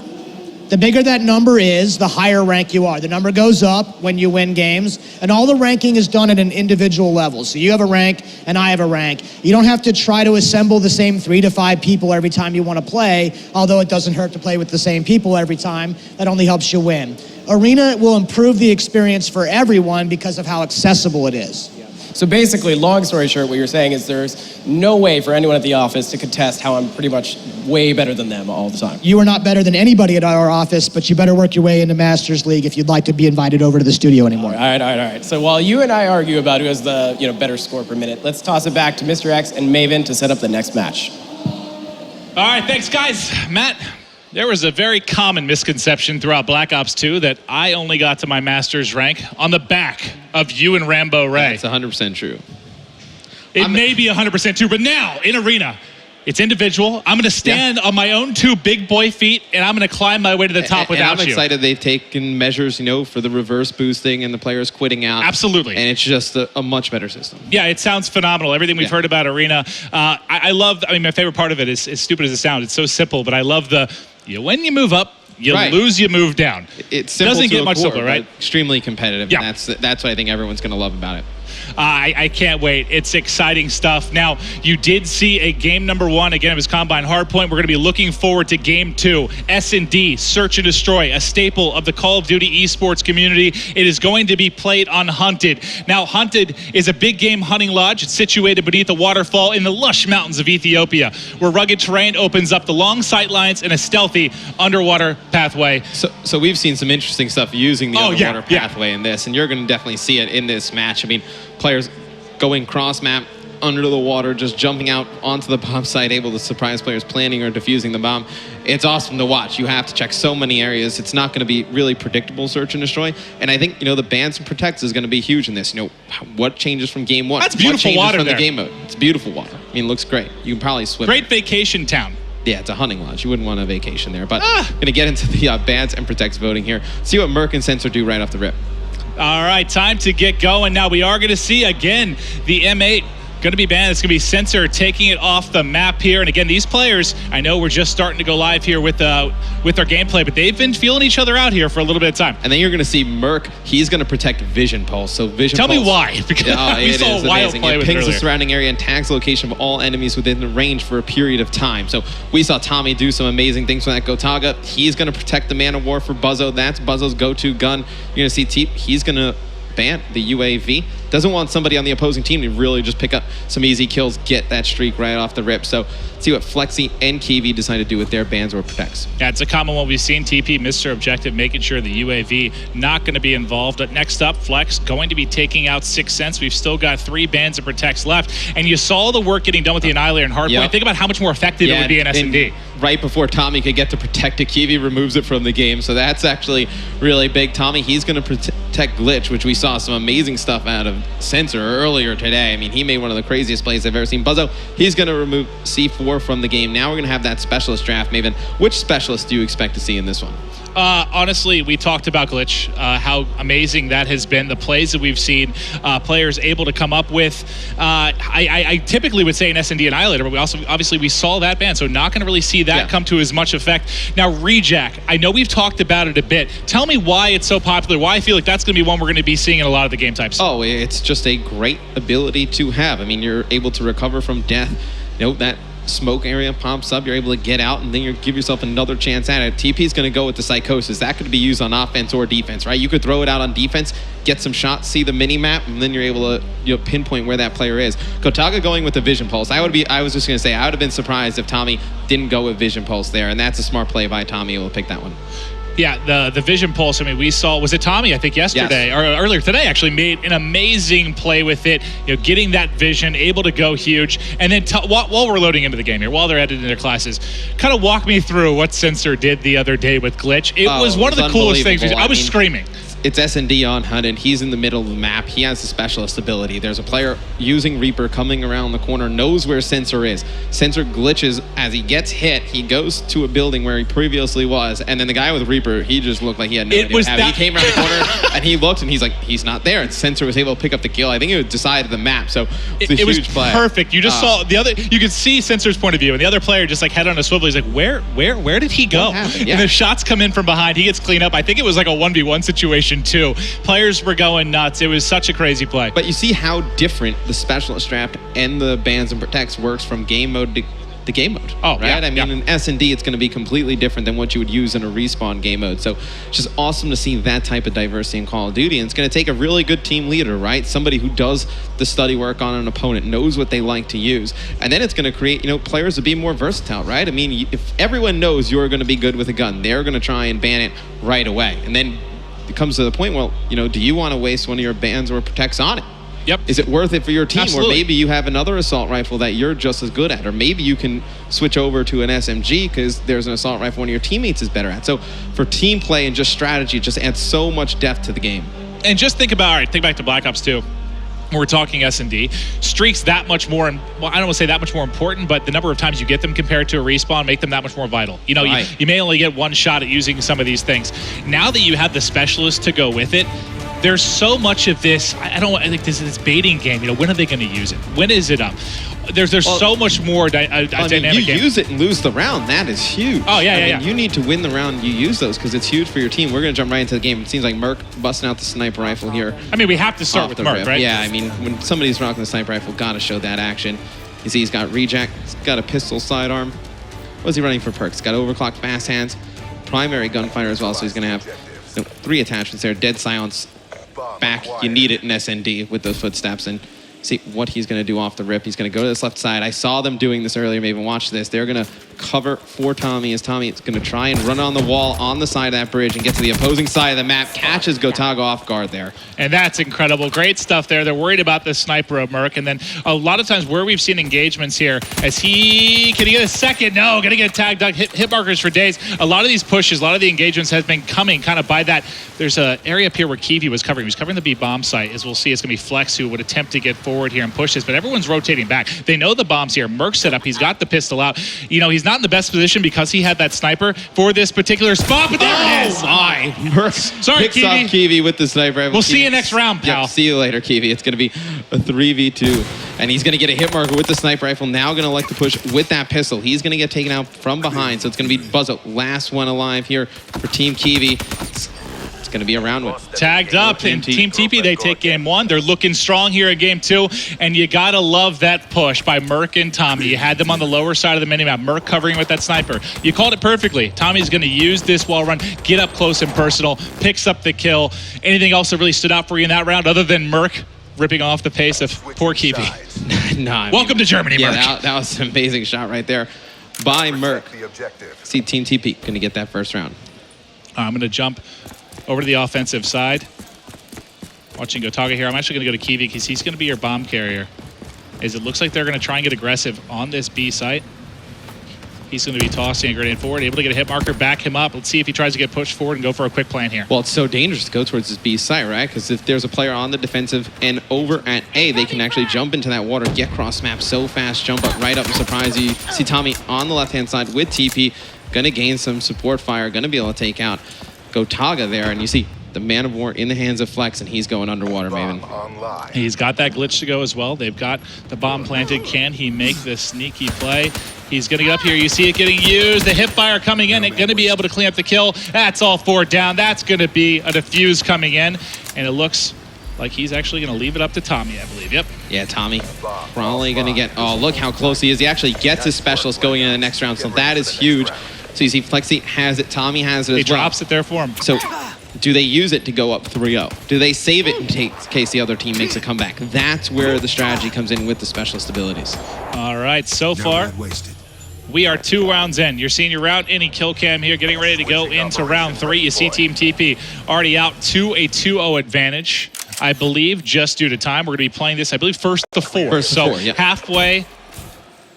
The bigger that number is, the higher rank you are. The number goes up when you win games, and all the ranking is done at an individual level. So you have a rank, and I have a rank. You don't have to try to assemble the same 3 to 5 people every time you want to play, although it doesn't hurt to play with the same people every time. That only helps you win. Arena will improve the experience for everyone because of how accessible it is. So basically, long story short, what you're saying is there's no way for anyone at the office to contest how I'm pretty much way better than them all the time. You are not better than anybody at our office, but you better work your way into Masters League if you'd like to be invited over to the studio anymore. All right. So while you and I argue about who has the better score per minute, let's toss it back to Mr. X and Maven to set up the next match. All right, thanks, guys. Matt, there was a very common misconception throughout Black Ops 2 that I only got to my Master's rank on the back of you and Rambo Ray. That's 100% true. It may be 100% true, but now, in Arena, it's individual. I'm going to stand on my own 2 big boy feet, and I'm going to climb my way to the top without you. I'm excited they've taken measures, for the reverse boosting and the players quitting out. Absolutely. And it's just a much better system. Yeah, it sounds phenomenal. Everything we've heard about Arena. I love, my favorite part of it is, as stupid as it sounds, it's so simple, but I love when you move up, you lose, you move down. It's simple. Doesn't get much simpler, right? Extremely competitive. Yeah. And that's what I think everyone's going to love about it. I can't wait. It's exciting stuff. Now, you did see a game number 1. Again, it was Combine Hardpoint. We're going to be looking forward to game 2. S&D, Search and Destroy, a staple of the Call of Duty esports community. It is going to be played on Hunted. Now, Hunted is a big game hunting lodge. It's situated beneath a waterfall in the lush mountains of Ethiopia, where rugged terrain opens up the long sight lines and a stealthy underwater pathway. So we've seen some interesting stuff using the underwater pathway in this, and you're going to definitely see it in this match. Players going cross-map under the water, just jumping out onto the bomb site, able to surprise players planning or defusing the bomb. It's awesome to watch. You have to check so many areas. It's not going to be really predictable search and destroy. And I think, the bans and protects is going to be huge in this. What changes from game 1? That's beautiful water from there. The game mode. It's beautiful water. It looks great. You can probably swim. Great vacation town. Yeah, it's a hunting lodge. You wouldn't want a vacation there. But I'm going to get into the bans and protects voting here. See what Merc and Sensor do right off the rip. All right, time to get going. Now, we are going to see, again, the M8 going to be banned. It's going to be Sensor taking it off the map here. And again, these players, I know we're just starting to go live here with our gameplay, but they've been feeling each other out here for a little bit of time. And then you're going to see Merc. He's going to protect Vision Pulse. So Vision Tell Pulse. me why. Because we saw a wild play with it pings earlier. the surrounding area and tags the location of all enemies within the range for a period of time. So we saw Tommy do some amazing things with that Gotaga. He's going to protect the Man of War for Buzzo. That's Buzzo's go-to gun. You're going to see Teep. He's going to ban the UAV. Doesn't want somebody on the opposing team to really just pick up some easy kills, get that streak right off the rip. So see what Flexi and Kiwi decide to do with their bans or protects. Yeah, it's a common one we've seen. TP, Mr. Objective, making sure the UAV not going to be involved. But next up, Flex going to be taking out 6 Sense. We've still got 3 bans and protects left. And you saw the work getting done with the Annihilator and Hardpoint. Yep. Think about how much more effective it would be in S&D. Right before Tommy could get to protect it, Kiwi removes it from the game. So that's actually really big. Tommy, he's going to protect Glitch, which we saw some amazing stuff out of Sensor earlier today. He made one of the craziest plays I've ever seen. Buzzo, he's going to remove C4 from the game. Now we're going to have that specialist draft. Maven, which specialist do you expect to see in this one? Honestly, we talked about Glitch, how amazing that has been. The plays that we've seen players able to come up with. I typically would say an S&D Annihilator, but we also obviously we saw that ban, so not going to really see that come to as much effect. Now, Rejack, I know we've talked about it a bit. Tell me why it's so popular, why I feel like that's going to be one we're going to be seeing in a lot of the game types. Oh, it's just a great ability to have. You're able to recover from death. That smoke area pops up, you're able to get out, and then you give yourself another chance at it. TP's going to go with the Psychosis. That could be used on offense or defense, right? You could throw it out on defense, get some shots, see the mini-map, and then you're able to pinpoint where that player is. Kotaga going with the Vision Pulse. I was just going to say, I would have been surprised if Tommy didn't go with Vision Pulse there, and that's a smart play by Tommy. We'll pick that one. Yeah, the Vision Pulse, we saw, was it Tommy, I think yesterday, or earlier today actually, made an amazing play with it, getting that vision, able to go huge. And then while we're loading into the game here, while they're editing their classes, kind of walk me through what Sensor did the other day with Glitch. It was one of the coolest things. I was screaming. it's S&D on Hunt, and he's in the middle of the map. He has the specialist ability. There's a player using Reaper coming around the corner, knows where Sensor is. Sensor glitches as he gets hit. He goes to a building where he previously was, and then the guy with Reaper, he just looked like he had no idea. He came around the corner, and he looked, and he's like, he's not there. And Sensor was able to pick up the kill. I think it decided the map, so it's a huge play. Perfect. You just saw the other. You could see Sensor's point of view, and the other player just like head on a swivel. He's like, where did he go? Yeah. And the shots come in from behind. He gets cleaned up. I think it was like a 1v1 situation too. Players were going nuts. It was such a crazy play. But you see how different the specialist strap and the bans and protects works from game mode to game mode. Oh, right? yeah, I mean, in S&D, it's going to be completely different than what you would use in a respawn game mode. So it's just awesome to see that type of diversity in Call of Duty. And it's going to take a really good team leader, right? Somebody who does the study work on an opponent, knows what they like to use. And then it's going to create, players to be more versatile, right? I mean, if everyone knows you're going to be good with a gun, they're going to try and ban it right away. And then it comes to the point, well, do you want to waste one of your bans or protects on it? Yep. Is it worth it for your team? Absolutely. Or maybe you have another assault rifle that you're just as good at. Or maybe you can switch over to an SMG because there's an assault rifle one of your teammates is better at. So for team play and just strategy, it just adds so much depth to the game. And just think back to Black Ops 2. We're talking S&D. Streaks that much more, I don't want to say that much more important, but the number of times you get them compared to a respawn make them that much more vital. Right. You may only get one shot at using some of these things. Now that you have the specialist to go with it, there's so much of this. I think this baiting game. When are they going to use it? When is it up? There's so much more dynamic you use it and lose the round. That is huge. Oh, yeah. You need to win the round. You use those because it's huge for your team. We're going to jump right into the game. It seems like Merc busting out the sniper rifle here. I mean, we have to start with Merc, rip. right? Yeah, I mean, when somebody's rocking the sniper rifle, got to show that action. You see he's got reject. He's got a pistol sidearm. What's he running for perks? Got overclocked fast hands. Primary gunfighter as well, so he's going to have 3 attachments there. Dead silence. Back, you need it in S&D with those footsteps, and see what he's going to do off the rip. He's going to go to this left side. I saw them doing this earlier. Maybe watch this. They're going to cover for Tommy as Tommy is going to try and run on the wall on the side of that bridge and get to the opposing side of the map. Catches Gotaga off guard there. And that's incredible. Great stuff there. They're worried about the sniper of Merc. And then a lot of times where we've seen engagements here, can he get a second? No, going to get tagged, hit markers for days. A lot of these pushes, a lot of the engagements has been coming kind of by that. There's an area up here where Kiwi was covering. He was covering the B bomb site. As we'll see, it's going to be Flex who would attempt to get forward here and push this, but everyone's rotating back. They know the bomb's here. Merc's set up. He's got the pistol out. He's not in the best position because he had that sniper for this particular spot, but there it is. My. Merc picks up Kiwi with the sniper. We'll see you next round, pal. Yep, see you later, Kiwi. It's going to be a 3v2, and he's going to get a hit marker with the sniper rifle. Now going to like to push with that pistol. He's going to get taken out from behind, so it's going to be Buzzo, last one alive here for Team Kiwi. It's going to be a round one. Tagged up in Team TP. They take game 1. They're looking strong here in game 2, and you got to love that push by Merc and Tommy. You had them on the lower side of the minimap. Merc covering with that sniper. You called it perfectly. Tommy's going to use this wall run, get up close and personal, picks up the kill. Anything else that really stood out for you in that round other than Merc ripping off the pace of poor Kiwi? Welcome to Germany, Merc. That was an amazing shot right there by Merc. See Team TP going to get that first round. I'm going to jump over to the offensive side. Watching Gotaga here. I'm actually going to go to Kiwi because he's going to be your bomb carrier. As it looks like they're going to try and get aggressive on this B site. He's going to be tossing a grenade forward, able to get a hit marker, back him up. Let's see if he tries to get pushed forward and go for a quick plan here. Well, it's so dangerous to go towards this B site, right? Because if there's a player on the defensive and over at A, they can actually jump into that water, get cross map so fast, jump up, right up and surprise you. See Tommy on the left-hand side with TP, going to gain some support fire, going to be able to take out Gotaga there, and you see the man of war in the hands of Flex, and he's going underwater, Maven. He's got that glitch to go as well. They've got the bomb planted. Can he make this sneaky play? He's going to get up here. You see it getting used. The hip fire coming in. It's going to be able to clean up the kill. That's all 4 down. That's going to be a defuse coming in, and it looks like he's actually going to leave it up to Tommy, I believe. Yep. Yeah, Tommy probably going to get... Oh, look how close he is. He actually gets his specialist going in the next round, so that is huge. So you see Flexi has it, Tommy has it as well. He drops it there for him. So do they use it to go up 3-0? Do they save it in case the other team makes a comeback? That's where the strategy comes in with the specialist abilities. All right, so far, we are 2 rounds in. You're seeing your round any kill cam here, getting ready to go into round 3. You see Team TP already out to a 2-0 advantage, I believe, just due to time. We're going to be playing this, I believe, first to 4. First to 4, yeah. Halfway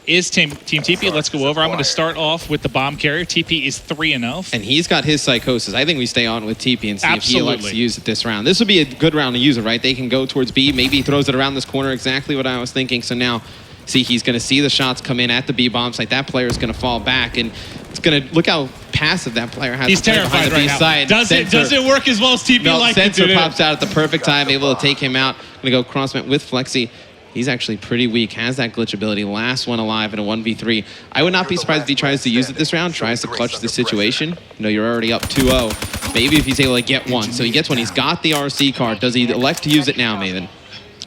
is Team TP. Let's go over. I'm going to start off with the bomb carrier. TP is 3-0. And he's got his psychosis. I think we stay on with TP and see if he elects to use it this round. This would be a good round to use it, right? They can go towards B. Maybe he throws it around this corner. Exactly what I was thinking. So now, see, he's going to see the shots come in at the B bomb site. That player is going to fall back, and it's going to look how passive that player has. He's terrified right now. Side. Does it work as well as TP likes it to do? Sensor pops out at the perfect time, able to take him out. Going to go crossmet with Flexi. He's actually pretty weak, has that glitch ability, last one alive in a 1v3. I would not be surprised if he tries to use it this round, tries to clutch the situation. You know, you're already up 2-0. Maybe if he's able to get one. So he gets one, he's got the RC card. Does he elect to use it now, Maven?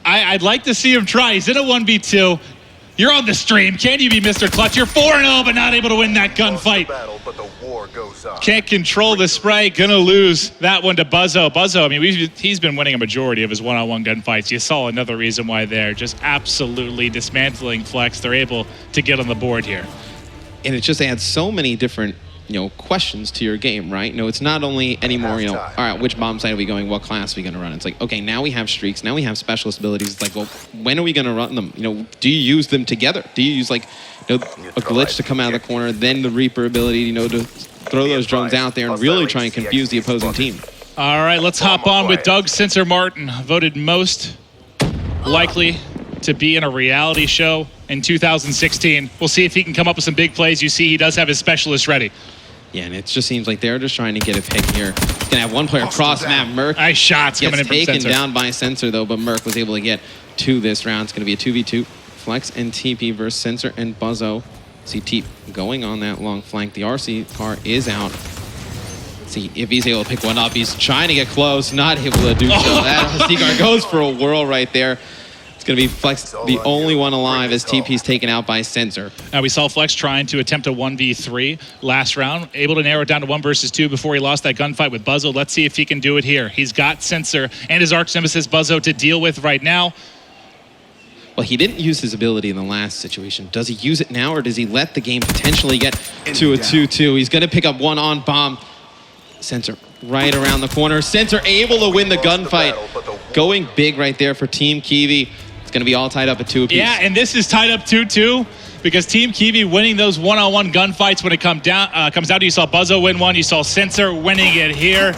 I'd like to see him try. He's in a 1v2. You're on the stream. Can you be Mr. Clutch? You're 4-0, but not able to win that gunfight. Can't control the spray. Gonna lose that one to Buzzo. Buzzo, I mean, he's been winning a majority of his one-on-one gunfights. You saw another reason why they're just absolutely dismantling Flex. They're able to get on the board here. And it just adds so many different, questions to your game, right? It's not only anymore, all right, which bomb site are we going? What class are we going to run? It's like, okay, now we have streaks. Now we have specialist abilities. It's like, well, when are we going to run them? Do you use them together? Do you use, a glitch to come out of the corner, then the Reaper ability, to throw those drones out there and really try and confuse the opposing team? All right, let's hop on with Doug Sensor Martin, voted most likely to be in a reality show in 2016. We'll see if he can come up with some big plays. You see he does have his specialist ready. Yeah, and it just seems like they're just trying to get a pick here. He's going to have one player cross map. Merc nice shots coming in from taken Sensor. Down by Sensor, though, but Merc was able to get to this round. It's going to be a 2v2. Flex and TP versus Sensor and Buzzo. See TP going on that long flank. The RC car is out. See if he's able to pick one up. He's trying to get close, not able to do so. That RC car goes for a whirl right there. Going to be Flex, the only one alive as TP's taken out by Sensor. Now we saw Flex trying to attempt a 1v3 last round, able to narrow it down to 1 versus 2 before he lost that gunfight with Buzzo. Let's see if he can do it here. He's got Sensor and his arch nemesis Buzzo to deal with right now. Well, he didn't use his ability in the last situation. Does he use it now, or does he let the game potentially get to a 2-2? He's going to pick up one on bomb. Sensor right around the corner. Sensor able to win the gunfight. Going big right there for Team Kiwi. It's going to be all tied up at 2 apiece. Yeah, and this is tied up 2-2 because Team Kiwi winning those one-on-one gunfights when it comes down to, you saw Buzzo win one, you saw Sensor winning it here.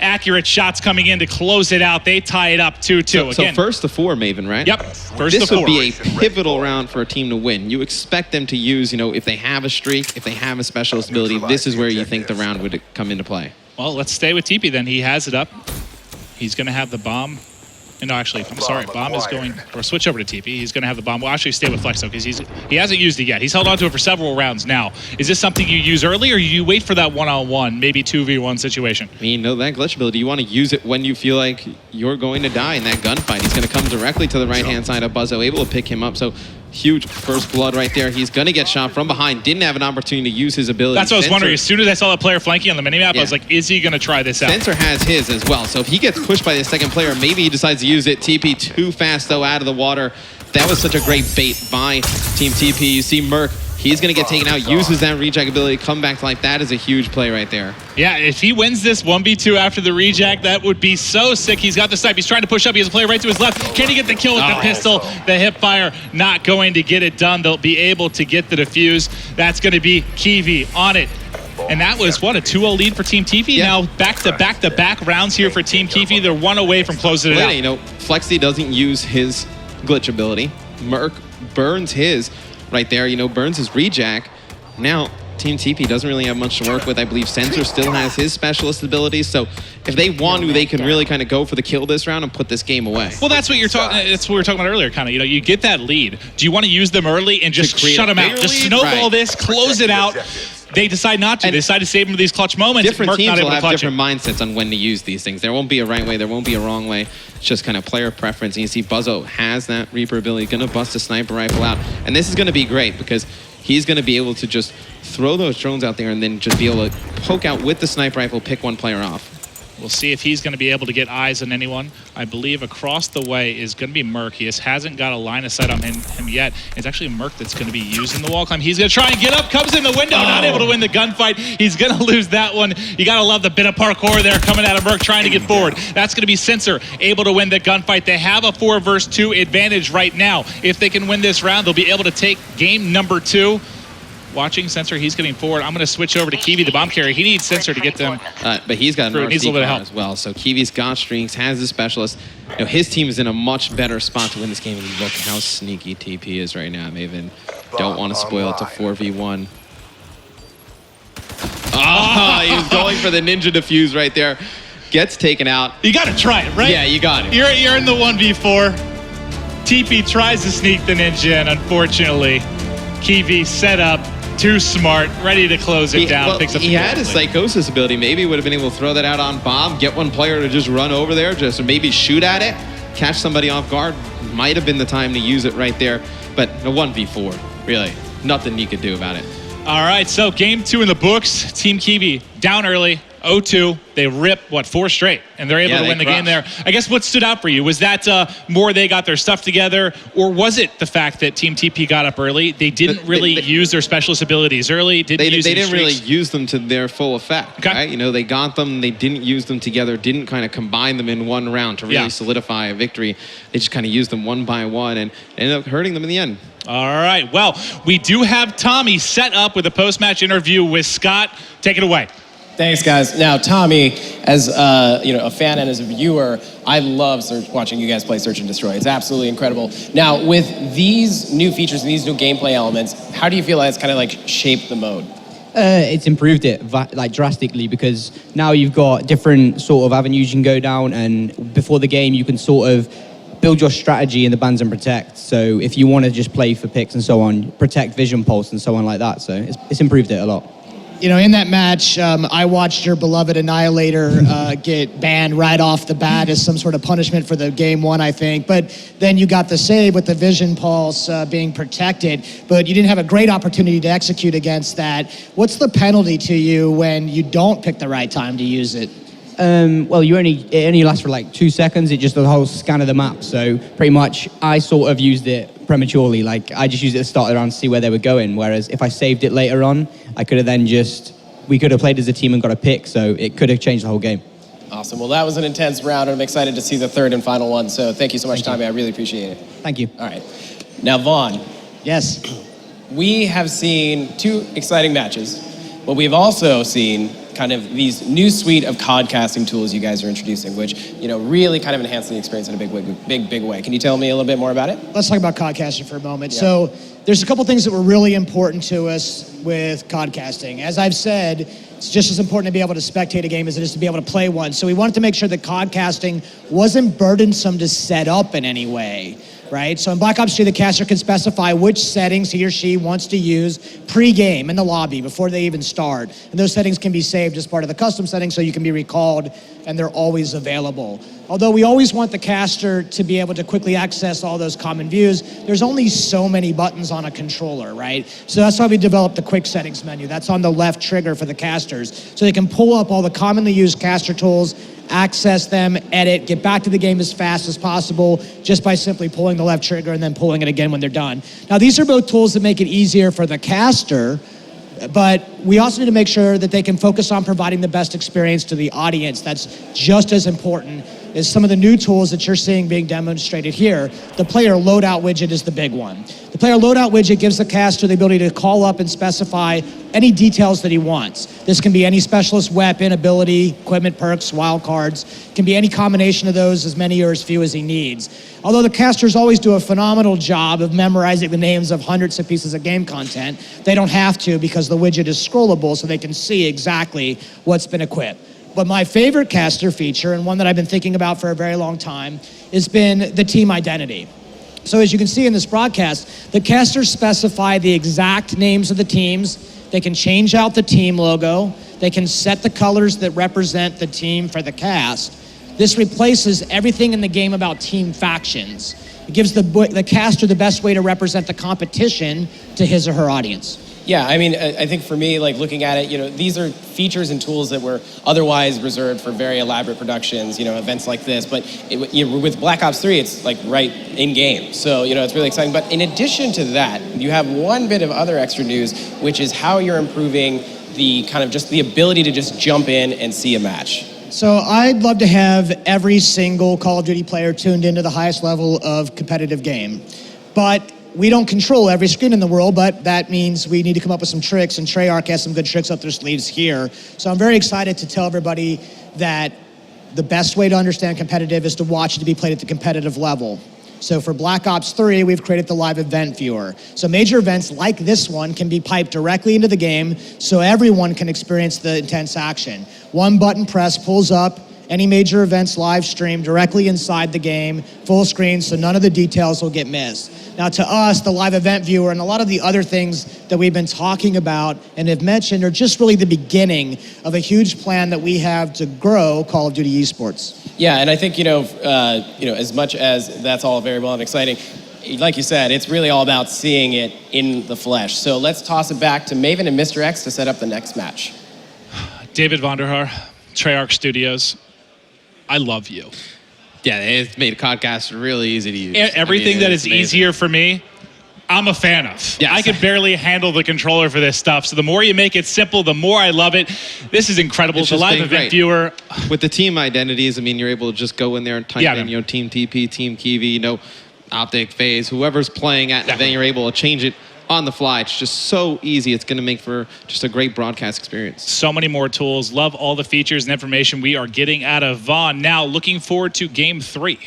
Accurate shots coming in to close it out. They tie it up 2-2. So first to 4, Maven, right? Yep, first to 4. This would be a pivotal round for a team to win. You expect them to use, if they have a streak, if they have a specialist ability, this is where you think the round would come into play. Well, let's stay with TP then. He has it up. He's going to have the bomb. No, actually, I'm sorry. Bomb is going, or switch over to TP. He's going to have the bomb. We'll actually stay with Flex, though, because he hasn't used it yet. He's held on to it for several rounds now. Is this something you use early, or you wait for that one-on-one, maybe 2v1 situation? I mean, that glitch ability, you want to use it when you feel like you're going to die in that gunfight. He's going to come directly to the right-hand side of Buzzo, able to pick him up. So huge first blood right there. He's going to get shot from behind. Didn't have an opportunity to use his ability. That's what I was wondering. As soon as I saw that player flanking on the minimap, I was like, is he going to try this out? Sensor has his as well. So if he gets pushed by the second player, maybe he decides to use it. TP too fast, though, out of the water. That was such a great bait by Team TP. You see Merc. He's going to get taken out, uses that reject ability, come back to life. That is a huge play right there. Yeah, if he wins this 1v2 after the reject, that would be so sick. He's got the snipe. He's trying to push up. He has a player right to his left. Can he get the kill with the pistol? The hip fire not going to get it done. They'll be able to get the defuse. That's going to be Kiwi on it. And that was, what, a 2-0 lead for Team TP? Yeah. Now back-to-back rounds here for Team Kiwi. They're one away from closing it out. Flexi doesn't use his glitch ability. Merc burns his right there, burns his rejack. Now, Team TP doesn't really have much to work with. I believe Sensor still has his specialist abilities, so if they want to, they can really kind of go for the kill this round and put this game away. Well, that's what you're talking. That's what we were talking about earlier. Kind of, you get that lead. Do you want to use them early and just shut them out? Just snowball this, close it out. They decide not to. They decide to save them for these clutch moments. Different teams will have different mindsets on when to use these things. There won't be a right way. There won't be a wrong way. It's just kind of player preference. And you see Buzzo has that Reaper ability, going to bust a sniper rifle out. And this is going to be great because he's going to be able to just throw those drones out there and then just be able to poke out with the sniper rifle, pick one player off. We'll see if he's going to be able to get eyes on anyone. I believe across the way is going to be Merc. He hasn't got a line of sight on him yet. It's actually Merc that's going to be using the wall climb. He's going to try and get up, comes in the window, not able to win the gunfight. He's going to lose that one. You got to love the bit of parkour there coming out of Merc trying to get forward. That's going to be Sensor able to win the gunfight. They have a 4 versus 2 advantage right now. If they can win this round, they'll be able to take game number 2. Watching Sensor, he's getting forward. I'm going to switch over to Kiwi, the bomb carrier. He needs Sensor to get them. But he's got an RC car as well. So Kiwi's got streaks, has the specialist. His team is in a much better spot to win this game. And look how sneaky TP is right now. Maven don't want to spoil it to 4v1. Oh, he was going for the ninja defuse right there. Gets taken out. You got to try it, right? Yeah, you got it. You're in the 1v4. TP tries to sneak the ninja, and unfortunately, Kiwi set up. Too smart, ready to close it down. Picks up he had his psychosis ability. Maybe would have been able to throw that out on bomb, get one player to just run over there, just maybe shoot at it, catch somebody off guard. Might have been the time to use it right there. But a 1v4, really, nothing you could do about it. All right, so game 2 in the books. Team Kiwi down early, 0-2. They rip, 4 straight, and they're able to win the game there. I guess what stood out for you, was that more they got their stuff together, or was it the fact that Team TP got up early? They didn't really use their specialist abilities early. They didn't really use them to their full effect, right? They got them, they didn't use them together, didn't kind of combine them in one round to really solidify a victory. They just kind of used them one by one and ended up hurting them in the end. All right, well, we do have Tommy set up with a post-match interview with Scott. Take it away. Thanks, guys. Now, Tommy, as a fan and as a viewer, I love watching you guys play Search and Destroy. It's absolutely incredible. Now, with these new features and these new gameplay elements, how do you feel like it's kind of like shaped the mode? It's improved it drastically, because now you've got different sort of avenues you can go down, and before the game you can sort of build your strategy in the bans and protect. So if you want to just play for picks and so on, protect vision pulse and so on like that. So it's improved it a lot. In that match, I watched your beloved Annihilator get banned right off the bat as some sort of punishment for the game 1, I think. But then you got the save with the vision pulse being protected, but you didn't have a great opportunity to execute against that. What's the penalty to you when you don't pick the right time to use it? Well, it only lasts for like 2 seconds. It just the whole scan of the map. So pretty much I sort of used it prematurely. Like I just used it to start the round to see where they were going. Whereas if I saved it later on, I could have then we could have played as a team and got a pick. So it could have changed the whole game. Awesome. Well, that was an intense round, and I'm excited to see the third and final one. So thank you so much, Tommy. I really appreciate it. Thank you. All right. Now, Vaughn. Yes. We have seen 2 exciting matches, but we've also seen kind of these new suite of COD casting tools you guys are introducing, which really kind of enhance the experience in a big way. Can you tell me a little bit more about it? Let's talk about COD casting for a moment. Yeah. So there's a couple things that were really important to us with COD casting. As I've said, it's just as important to be able to spectate a game as it is to be able to play one. So we wanted to make sure that COD casting wasn't burdensome to set up in any way. Right? So in Black Ops 2, the caster can specify which settings he or she wants to use pre-game in the lobby before they even start. And those settings can be saved as part of the custom settings, so you can be recalled and they're always available. Although we always want the caster to be able to quickly access all those common views, there's only so many buttons on a controller, right? So that's why we developed the quick settings menu. That's on the left trigger for the casters. So they can pull up all the commonly used caster tools, access them, edit, get back to the game as fast as possible just by simply pulling the left trigger and then pulling it again when they're done. Now, these are both tools that make it easier for the caster, but we also need to make sure that they can focus on providing the best experience to the audience. That's just as important as some of the new tools that you're seeing being demonstrated here. The player loadout widget is the big one. The player loadout widget gives the caster the ability to call up and specify any details that he wants. This can be any specialist weapon, ability, equipment, perks, wildcards. It can be any combination of those, as many or as few as he needs. Although the casters always do a phenomenal job of memorizing the names of hundreds of pieces of game content, they don't have to because the widget is scrollable so they can see exactly what's been equipped. But my favorite caster feature, and one that I've been thinking about for a very long time, has been the team identity. So as you can see in this broadcast, the casters specify the exact names of the teams. They can change out the team logo. They can set the colors that represent the team for the cast. This replaces everything in the game about team factions. It gives the caster the best way to represent the competition to his or her audience. Yeah, I mean, I think for me, like looking at it, these are features and tools that were otherwise reserved for very elaborate productions, events like this. But with Black Ops 3, it's like right in game. So, it's really exciting. But in addition to that, you have one bit of other extra news, which is how you're improving the kind of just the ability to just jump in and see a match. So I'd love to have every single Call of Duty player tuned into the highest level of competitive game. But we don't control every screen in the world, but that means we need to come up with some tricks, and Treyarch has some good tricks up their sleeves here. So I'm very excited to tell everybody that the best way to understand competitive is to watch it to be played at the competitive level. So for Black Ops 3, we've created the live event viewer. So major events like this one can be piped directly into the game so everyone can experience the intense action. One button press pulls up any major events live stream directly inside the game, full screen, so none of the details will get missed. Now to us, the live event viewer and a lot of the other things that we've been talking about and have mentioned are just really the beginning of a huge plan that we have to grow Call of Duty esports. Yeah, and I think, as much as that's all very well and exciting, like you said, it's really all about seeing it in the flesh. So let's toss it back to Maven and Mr. X to set up the next match. David Vonderhaar, Treyarch Studios. I love you. Yeah, it's made Codcast really easy to use. Everything that is amazing. Easier for me, I'm a fan of. Yes. I can barely handle the controller for this stuff. So the more you make it simple, the more I love it. This is incredible. The live event viewer. With the team identities, you're able to just go in there and type in, Team TP, Team Kiwi, Optic, Phase, whoever's playing at an event, you're able to change it on the fly. It's just so easy. It's going to make for just a great broadcast experience. So many more tools. Love all the features and information we are getting out of Vaughn. Now, looking forward to Game 3.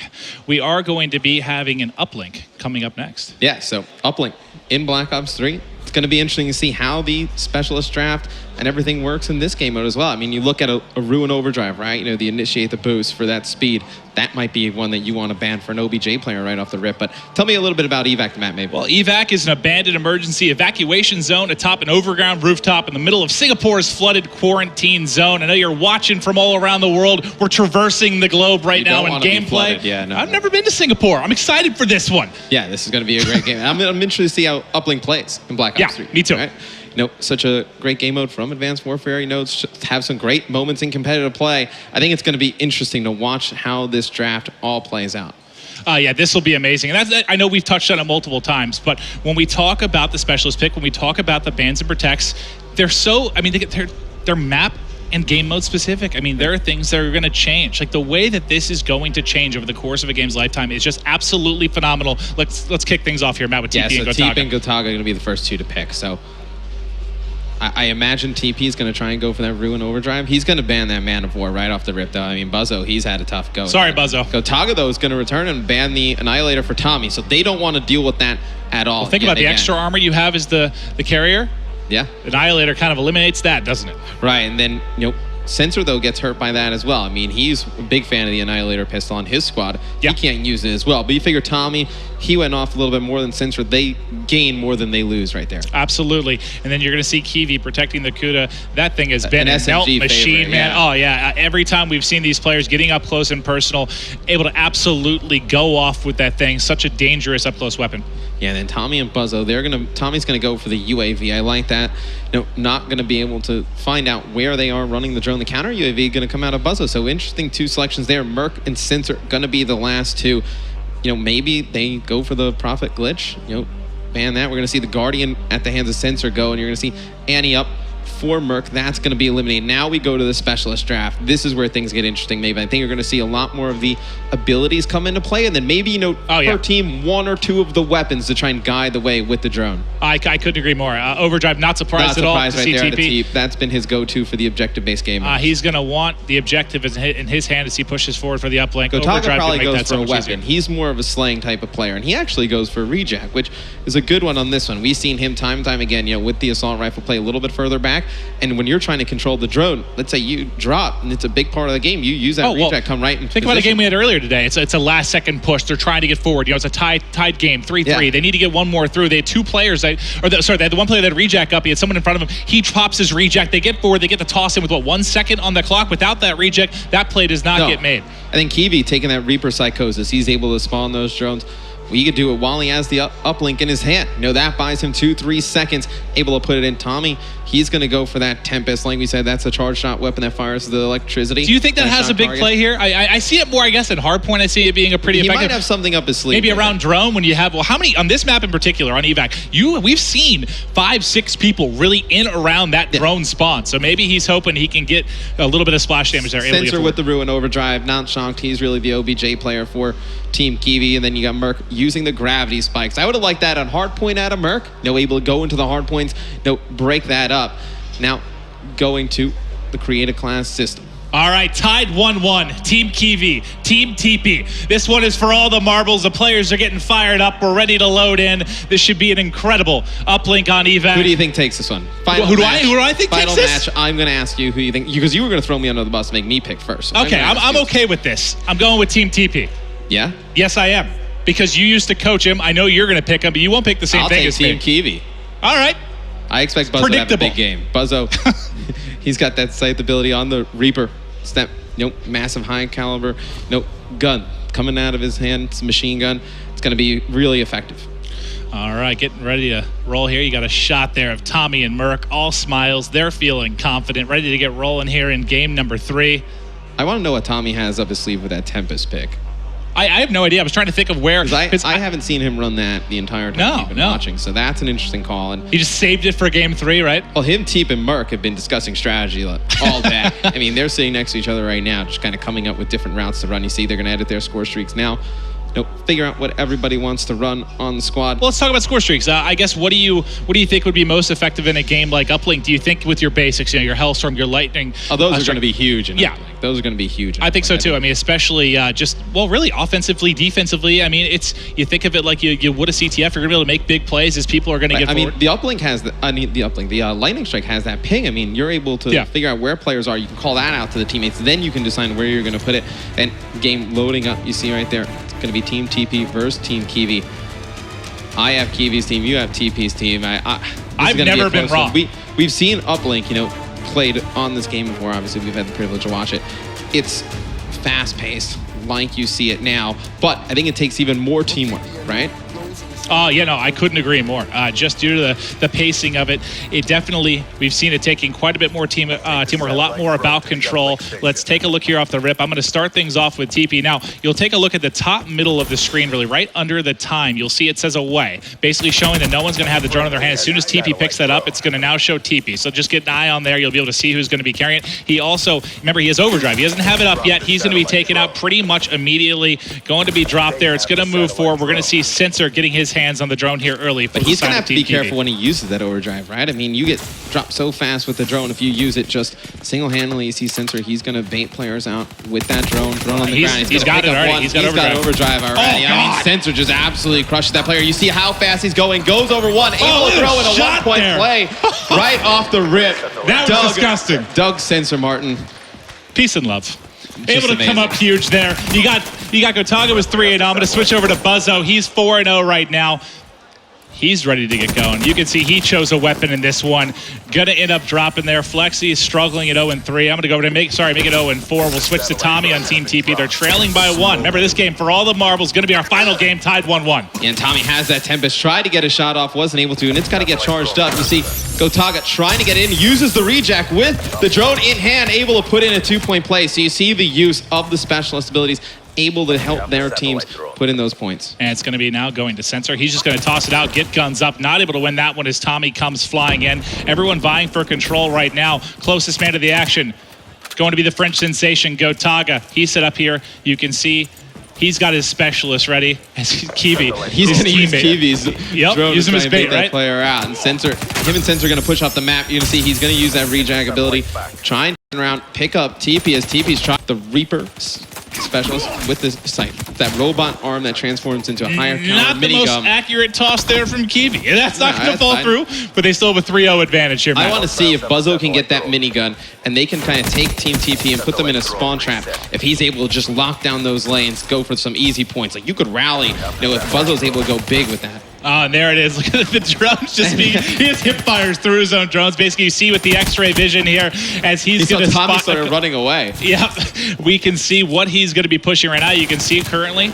We are going to be having an uplink coming up next. Yeah, so uplink in Black Ops 3. It's going to be interesting to see how the specialist draft and everything works in this game mode as well. You look at a Ruin Overdrive, right? The initiate the boost for that speed. That might be one that you want to ban for an OBJ player right off the rip. But tell me a little bit about evac, Matt, maybe. Well, evac is an abandoned emergency evacuation zone atop an overground rooftop in the middle of Singapore's flooded quarantine zone. I know you're watching from all around the world. We're traversing the globe right now in gameplay. Yeah, no. I've never been to Singapore. I'm excited for this one. Yeah, this is going to be a great game. I'm interested to see how uplink plays in Black Ops 3. Yeah, me too. Right? Such a great game mode from Advanced Warfare. Have some great moments in competitive play. I think it's going to be interesting to watch how this draft all plays out. Yeah, this will be amazing. And I know we've touched on it multiple times, but when we talk about the specialist pick, when we talk about the bans and protects, they're they're map and game mode specific. There are things that are going to change. Like the way that this is going to change over the course of a game's lifetime is just absolutely phenomenal. Let's kick things off here, Matt, with TP and Gotaga. TP and Gotaga are going to be the first two to pick. So I imagine TP is going to try and go for that Ruin Overdrive. He's going to ban that Man of War right off the rip, though. Buzzo, he's had a tough go. Sorry, Buzzo. Gotaga, though, is going to return and ban the Annihilator for Tommy, so they don't want to deal with that at all. Well, think about the extra armor you have as the carrier. Yeah. Annihilator kind of eliminates that, doesn't it? Right, and then, Sensor, though, gets hurt by that as well. He's a big fan of the Annihilator pistol on his squad. He can't use it as well. But you figure Tommy, he went off a little bit more than Sensor. They gain more than they lose right there. Absolutely. And then you're going to see Kiwi protecting the Kuda. That thing has been a melt machine, man. Yeah. Oh, yeah. Every time we've seen these players getting up close and personal, able to absolutely go off with that thing. Such a dangerous up-close weapon. Yeah, and then Tommy and Buzzo, Tommy's going to go for the UAV. I like that. Not going to be able to find out where they are running the drone. The counter UAV going to come out of Buzzo. So interesting two selections there. Merc and Sensor going to be the last two. Maybe they go for the Prophet glitch. Ban that. We're going to see the Guardian at the hands of Sensor go, and you're going to see Annie up for Merc. That's going to be eliminated. Now we go to the specialist draft. This is where things get interesting, maybe. I think you're going to see a lot more of the abilities come into play, and then maybe, per team, one or two of the weapons to try and guide the way with the drone. I couldn't agree more. Overdrive, not surprised at all to see TP. That's been his go-to for the objective-based game. He's going to want the objective in his hand as he pushes forward for the uplink. Gotaga probably goes for a weapon. He's more of a slaying type of player, and he actually goes for a reject, which is a good one on this one. We've seen him time and time again, with the assault rifle play a little bit further back. And when you're trying to control the drone, let's say you drop, and it's a big part of the game, you use that reject, come right in Think about the game we had earlier today. It's a last-second push. They're trying to get forward. It's a tied game, 3-3. Yeah. They need to get one more through. They had two players, they had the one player that had reject up. He had someone in front of him. He pops his reject. They get forward. They get the toss in with, 1 second on the clock? Without that reject, that play does not get made. I think Kiwi taking that Reaper Psychosis, he's able to spawn those drones. Well, he could do it while he has the uplink in his hand. You know, that buys him 2-3 seconds, able to put it in. Tommy, he's going to go for that Tempest. Like we said, that's a charge shot weapon that fires the electricity. Do you think that has a big play here? I see it more, I guess, in hardpoint. I see it being a pretty effective. He might have something up his sleeve. Maybe around drone when you have, well, how many, on this map in particular, on evac, we've seen 5-6 people really in around that drone spawn. So maybe he's hoping he can get a little bit of splash damage there. Sensor with the Ruin Overdrive, not shocked. He's really the OBJ player for Team Kiwi. And then you got Merc using the gravity spikes. I would have liked that on hardpoint out of Merc. Able to go into the hardpoints, break that up. Now, going to the creative class system. All right, tied 1-1. Team Kiwi, Team TP. This one is for all the marbles. The players are getting fired up. We're ready to load in. This should be an incredible uplink on evac. Who do you think takes this one? Who do I think takes this? Final match, I'm going to ask you who you think, because you were going to throw me under the bus and make me pick first. So okay, I'm okay with this. I'm going with Team TP. Yeah? Yes, I am. Because you used to coach him. I know you're going to pick him, but you won't pick the same thing as me. I'll take Team Kiwi. All right. I expect Buzzo to have a big game. Buzzo, he's got that scythe ability on the Reaper. Step, massive high caliber, gun coming out of his hand. It's a machine gun. It's going to be really effective. All right, getting ready to roll here. You got a shot there of Tommy and Merc, all smiles. They're feeling confident, ready to get rolling here in game number 3. I want to know what Tommy has up his sleeve with that Tempest pick. I have no idea. I was trying to think of where. I haven't seen him run that the entire time we've been watching, so that's an interesting call. And he just saved it for game 3, right? Well, him, Teep, and Merc have been discussing strategy all day. I mean, they're sitting next to each other right now, just kind of coming up with different routes to run. You see, they're going to edit their score streaks now. Figure out what everybody wants to run on the squad. Well, let's talk about score streaks. I guess what do you think would be most effective in a game like Uplink? Do you think with your basics, your Hellstorm, your Lightning? Oh, those are going to be huge in Uplink. Those are going to be huge. I think so too. I mean, especially really offensively, defensively. I mean, you think of it like you would a CTF. You're going to be able to make big plays as people are going to get forward. I mean, the Uplink has the Lightning Strike has that ping. I mean, you're able to figure out where players are. You can call that out to the teammates. Then you can decide where you're going to put it. And game loading up, you see right there. It's going to be Team TP versus Team Kiwi. I have Kiwi's team. You have TP's team. I've never been wrong. We've seen Uplink, played on this game before. Obviously, we've had the privilege to watch it. It's fast-paced, like you see it now. But I think it takes even more teamwork, right? I couldn't agree more. Just due to the pacing of it, it definitely, we've seen it taking quite a bit more teamwork, a lot more about control. Let's take a look here off the rip. I'm going to start things off with TP. Now, you'll take a look at the top middle of the screen, really, right under the time. You'll see it says away, basically showing that no one's going to have the drone in their hand. As soon as TP picks that up, it's going to now show TP. So just get an eye on there. You'll be able to see who's going to be carrying it. He also, remember, he has overdrive. He doesn't have it up yet. He's going to be taken out pretty much immediately, going to be dropped there. It's going to move forward. We're going to see Sensor getting his hands on the drone here early. But he's going to have to be careful when he uses that overdrive, right? I mean, you get dropped so fast with the drone. If you use it just single-handedly, you see Sensor, he's going to bait players out with that drone on the ground. He's got it already. He's got overdrive already. I mean, Sensor just absolutely crushes that player. You see how fast he's going. Goes over one. Able to throw in a one-point play right off the rip. That was disgusting. Doug Sensor Martin. Peace and love. Able to come up huge there. You got Gotaga was 3-0. I'm going to switch over to Buzzo. He's 4-0 right now. He's ready to get going. You can see he chose a weapon in this one. Gonna end up dropping there. Flexi is struggling at 0-3. I'm gonna go over to make it 0-4. We'll switch to Tommy on Team TP. They're trailing by 1. Remember, this game for all the marbles gonna be our final game, tied 1-1. And Tommy has that Tempest. Tried to get a shot off, wasn't able to, and it's got to get charged up. You see Gotaga trying to get in, uses the reject with the drone in hand, able to put in a 2-point play. So you see the use of the specialist abilities, able to help their teams put in those points. And it's going to be now going to Sensor. He's just going to toss it out, get guns up. Not able to win that one as Tommy comes flying in. Everyone vying for control right now. Closest man to the action. It's going to be the French sensation, Gotaga. He's set up here. You can see he's got his specialist ready. Kiwi. He's going to use Kiwi's drone use him as bait, that player out. And him and Sensor are going to push off the map. You're going to see he's going to use that rejag ability. Try and turn around, pick up TP as TP's trying the Reaper specialist with the sight. That robot arm that transforms into a higher counter Not the most accurate toss there from Kiwi. That's not going to fall through, but they still have a 3-0 advantage here, Matt. I want to see if Buzzo can get that minigun and they can kind of take Team TP and put them in a spawn trap. If he's able to just lock down those lanes, go for some easy points. Like, you could rally, if Buzzo's able to go big with that. Oh, and there it is. Look at the drones just being, he has hip fires through his own drones. Basically, you see with the X-ray vision here as he's going to spot. Tommy started running away. Yeah, we can see what he's going to be pushing right now. You can see currently,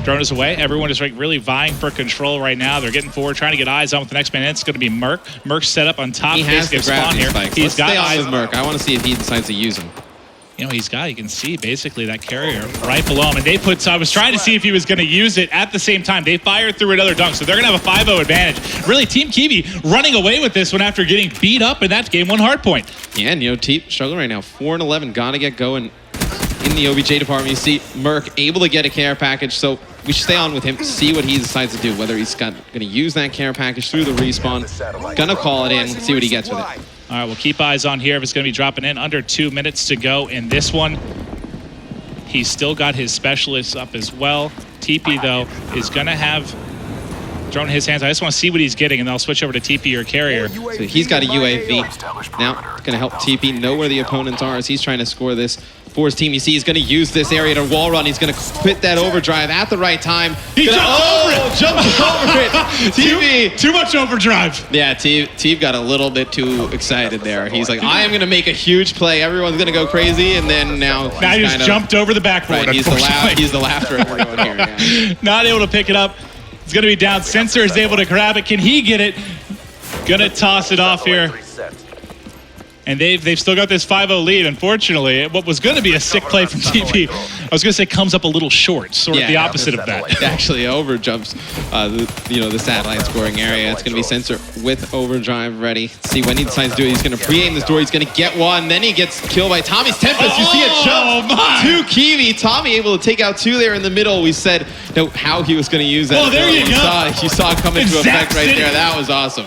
drone is away. Everyone is like really vying for control right now. They're getting forward, trying to get eyes on with the next man. It's going to be Merc. Merc's set up on top. He has the gravity spikes. He's got eyes on Merc. I want to see if he decides to use them. You know, you can see basically that carrier right below him. And they put, so I was trying to see if he was going to use it at the same time. They fired through another dunk, so they're going to have a 5-0 advantage. Really, Team Kiwi running away with this one after getting beat up in that game one hard point. Yeah, and you know, Teep struggling right now. 4-11, got to get going in the OBJ department. You see Merc able to get a care package, so we should stay on with him, see what he decides to do, whether he's going to use that care package through the respawn. Gonna call it in, see what he gets with it. All right, we'll keep eyes on here if it's going to be dropping in. Under 2 minutes to go in this one. He's still got his specialists up as well. TP, though, is going to have drone in his hands. I just want to see what he's getting, and then I'll switch over to TP or carrier. So he's got a UAV. Now, going to help TP know where the opponents are as he's trying to score this for his team. You see he's going to use this area to wall run. He's going to quit that overdrive at the right time. He jumped over it! TP! Too much overdrive. Yeah, Teep got a little bit too excited there. He's like, I am going to make a huge play. Everyone's going to go crazy, and then now he just jumped over the backboard. Right, he's the laughter of everyone here. Yeah. Not able to pick it up. It's going to be down. Sensor is able to grab it. Can he get it? Gonna toss it off here. And they've still got this 5-0 lead. Unfortunately, what was going to be a sick play from TP, I was going to say comes up a little short, sort of the opposite of that. Actually over jumps the satellite scoring area. It's going to be Sensor with overdrive ready. See when he decides to do it. He's going to pre-aim this door. He's going to get one. Then he gets killed by Tommy's Tempest. You see a jump to Kiwi. Tommy able to take out two there in the middle. We said how he was going to use that. Oh, there you go. You saw it come into effect right there. That was awesome.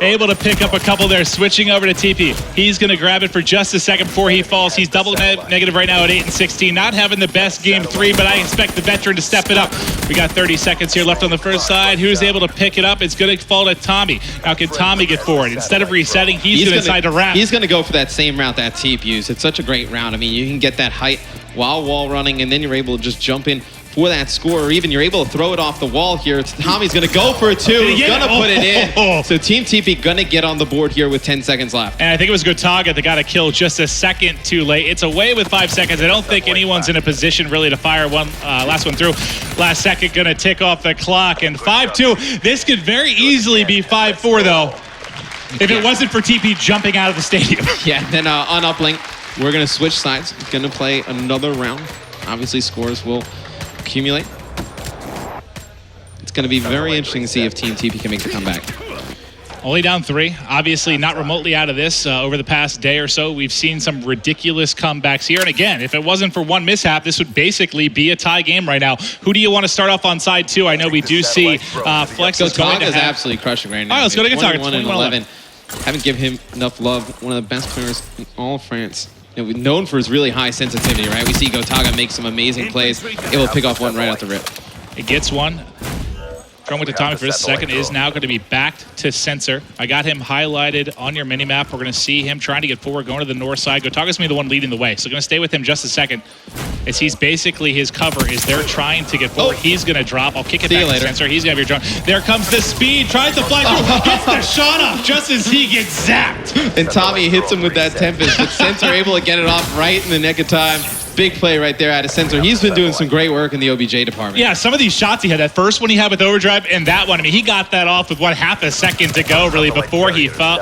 Able to pick up a couple there, switching over to TP. He's going to grab it for just a second before he falls. He's double negative right now at 8 and 16. Not having the best game 3, but I expect the veteran to step it up. We got 30 seconds here left on the first side. Who's able to pick it up? It's going to fall to Tommy. Now, can Tommy get forward? Instead of resetting, he's going to decide to wrap. He's going to go for that same route that Teep used. It's such a great route. I mean, you can get that height while wall running, and then you're able to just jump in for that score, or even you're able to throw it off the wall here. Tommy's going to go for it too. He's going to put it in. So Team TP going to get on the board here with 10 seconds left. And I think it was Gotaga that got a kill just a second too late. It's away with 5 seconds. I don't think anyone's in a position really to fire one last one through. Last second going to tick off the clock. And 5-2. This could very easily be 5-4 though, if it wasn't for TP jumping out of the stadium. Yeah, then on uplink, we're going to switch sides. Going to play another round. Obviously, scores will accumulate. It's going to be very interesting to see if Team TP can make the comeback. Only down 3. Obviously not remotely out of this. Over the past day or so, we've seen some ridiculous comebacks here. And again, if it wasn't for one mishap, this would basically be a tie game right now. Who do you want to start off on side 2? I know we do see Flex is going to have... absolutely crushing right now. All right, let's go to Gotaga. 21-11. Haven't given him enough love. One of the best players in all of France. We're known for his really high sensitivity, right? We see Gotaga make some amazing plays. Able to pick off one right out the rip. It gets one. Drone with the Tommy for this second is now going to be backed to Sensor. I got him highlighted on your minimap. We're going to see him trying to get forward, going to the north side. Gotaga's going to be the one leading the way. So going to stay with him just a second. As he's basically his cover is they're trying to get forward. He's going to drop. I'll kick it back to Sensor. He's going to have your drone. There comes the speed. Tries to fly through. Gets the shot off just as he gets zapped. And Tommy hits him with that Tempest. But Sensor able to get it off right in the nick of time. Big play right there out of Sensor. He's been doing some great work in the OBJ department. Yeah, some of these shots he had, that first one he had with overdrive and that one, I mean, he got that off with half a second to go really before he fell.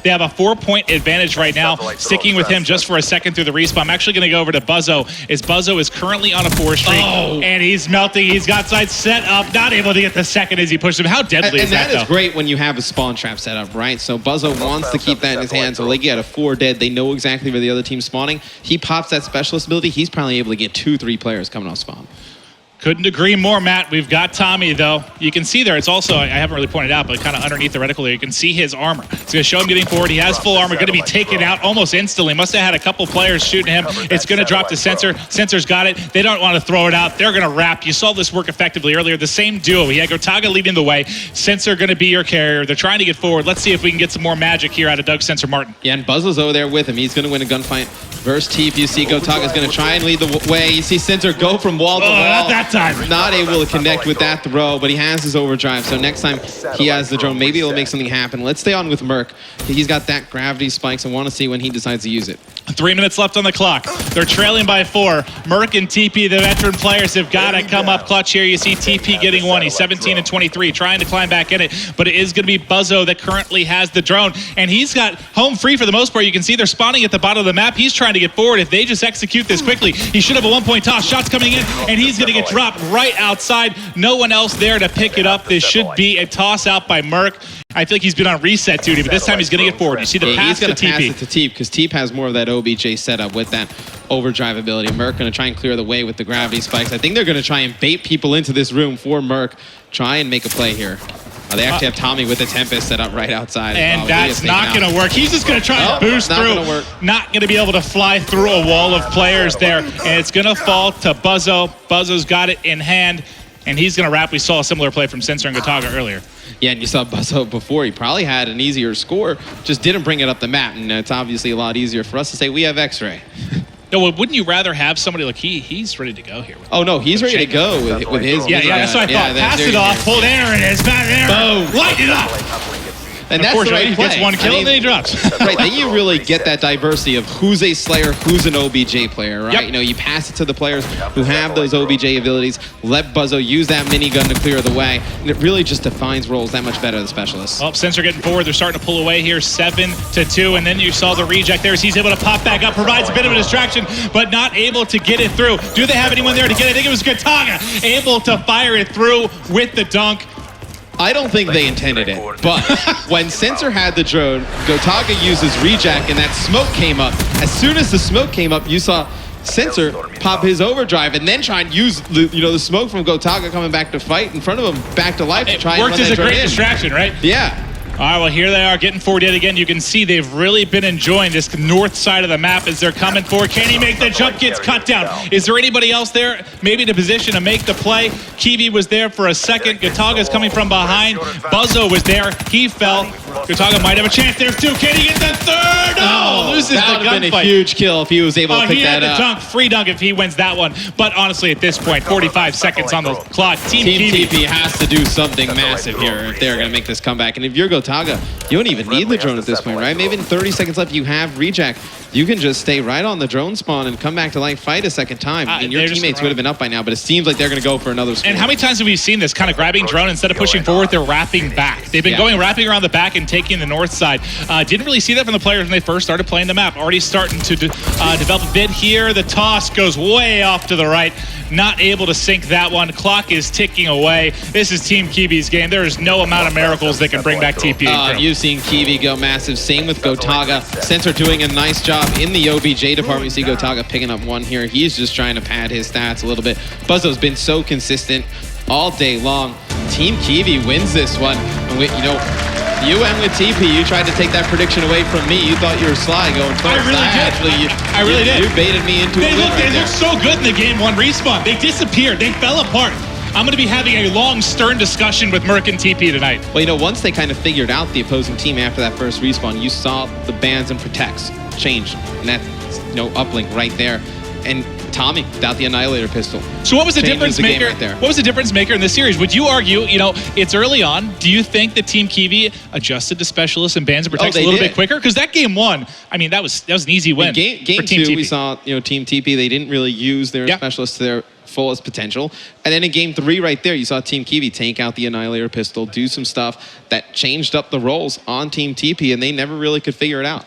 They have a 4-point advantage right now, sticking with him just for a second through the respawn. I'm actually going to go over to Buzzo, as Buzzo is currently on a 4 streak, and he's melting. He's got side set up, not able to get the second as he pushed him. How deadly is that, And that is great when you have a spawn trap set up, right? So Buzzo wants to keep that in his hand, so they get a 4 dead. They know exactly where the other team's spawning. He pops that specialist ability. He's probably able to get 2-3 players coming off spawn. Couldn't agree more, Matt. We've got Tommy, though. You can see there, it's also, I haven't really pointed out, but kind of underneath the reticle there, you can see his armor. It's going to show him getting forward. He has full armor, going to be taken out almost instantly. Must have had a couple players shooting him. It's going to drop to Sensor. Sensor's got it. They don't want to throw it out. They're going to wrap. You saw this work effectively earlier. The same duo. He had Gotaga leading the way. Sensor going to be your carrier. They're trying to get forward. Let's see if we can get some more magic here out of Doug Sensor Martin. Yeah, and Buzzo's over there with him. He's going to win a gunfight versus Teep. You see Gotaga's going to try and lead the way. You see Sensor go from wall to wall. That time. Not able to connect with that throw, but he has his overdrive. So next time he has the drone, maybe it'll make something happen. Let's stay on with Merc. He's got that gravity spikes. I want to see when he decides to use it. 3 minutes left on the clock. They're trailing by 4. Merc and TP, the veteran players, have got to come up clutch here. You see TP getting one. He's 17 and 23, trying to climb back in it, but it is going to be Buzzo that currently has the drone, and he's got home free for the most part. You can see they're spawning at the bottom of the map. He's trying to get forward. If they just execute this quickly, he should have a 1-point toss. Shots coming in, and he's going to get dropped right outside. No one else there to pick it up. This should be a toss out by Merc. I think he's been on reset duty, but this time he's going to get forward. You see the pass to TP. He's going to pass it to Teep, because Teep has more of that OBJ setup with that overdrive ability. Merc going to try and clear the way with the gravity spikes. I think they're going to try and bait people into this room for Merc. Try and make a play here. They actually have Tommy with the Tempest set up right outside. And that's not going to work. He's just going to try and boost through. Not going to be able to fly through a wall of players there. And it's going to fall to Buzzo. Buzzo's got it in hand, and he's going to wrap. We saw a similar play from Sensor and Gotaga earlier. Yeah, and you saw Buzzo before. He probably had an easier score, just didn't bring it up the map. And it's obviously a lot easier for us to say we have X-Ray. No, well, wouldn't you rather have somebody like he's ready to go here? Oh, no, he's ready to go with his. Yeah, that's what I thought. Pass it off, pull Aaron, it's back there. Boom. Light it up. And that's the right he play. Gets one kill, and then he drops. Right, then you really get that diversity of who's a Slayer, who's an OBJ player, right? Yep. You know, you pass it to the players who have those OBJ abilities, let Buzzo use that minigun to clear the way, and it really just defines roles that much better, the specialists. Well, Sensor getting forward. They're starting to pull away here, 7-2, and then you saw the reject there as he's able to pop back up, provides a bit of a distraction, but not able to get it through. Do they have anyone there to get it? I think it was Gotaga, able to fire it through with the dunk. I don't think they intended it, but when Sensor had the drone, Gotaga uses rejack and that smoke came up. As soon as the smoke came up, you saw Sensor pop his overdrive and then try and use the smoke from Gotaga coming back to fight in front of him back to life to try and run that drone in. Worked as a great distraction, right? Yeah. All right, well, here they are getting forward yet again. You can see they've really been enjoying this north side of the map as they're coming forward. Can he make the jump? Gets cut down. Is there anybody else there maybe in a position to make the play? Kiwi was there for a second. Gotaga's coming from behind. Buzzo was there. He fell. Gotaga might have a chance. There's two. Can he get the third? Oh, loses the gunfight. That would have been a huge kill if he was able to pick that up. He had the dunk. Free dunk if he wins that one. But honestly, at this point, 45 seconds on the clock. Team TP has to do something massive here if they're going to make this comeback. And if you're Gotaga, you don't even need the drone at this point, right? Maybe in 30 seconds left, you have rejack. You can just stay right on the drone spawn and come back to life, fight a second time. I mean, your teammates would have been up by now, but it seems like they're going to go for another score. And how many times have we seen this kind of grabbing drone, instead of pushing forward, they're wrapping back. They've been wrapping around the back and taking the north side. Didn't really see that from the players when they first started playing the map. Already starting to develop a bit here. The toss goes way off to the right. Not able to sink that one. Clock is ticking away. This is Team Kiwi's game. There is no amount of miracles that can bring back TP. You've seen Kiwi go massive. Same with Gotaga. Sensor doing a nice job in the OBJ department. You see Gotaga picking up one here. He's just trying to pad his stats a little bit. Buzzo's been so consistent all day long. Team Kiwi wins this one. And you went with TP. You tried to take that prediction away from me. You thought you were sly going first. I really did. You baited me into it. They looked so good in the game one respawn. They disappeared. They fell apart. I'm going to be having a long, stern discussion with Merc and TP tonight. Well, once they kind of figured out the opposing team after that first respawn, you saw the bans and protects change. And that's, uplink right there. And Tommy without the Annihilator pistol. So what was the difference maker? What was the difference maker in this series? Would you argue, it's early on. Do you think that Team Kiwi adjusted to specialists and bans and protects a little bit quicker? Because that game one, I mean, that was an easy win. Game for Team two, TP. we saw Team TP. They didn't really use their specialists to their fullest potential. And then in game 3 right there, you saw Team Kiwi take out the Annihilator pistol, do some stuff that changed up the roles on Team TP, and they never really could figure it out.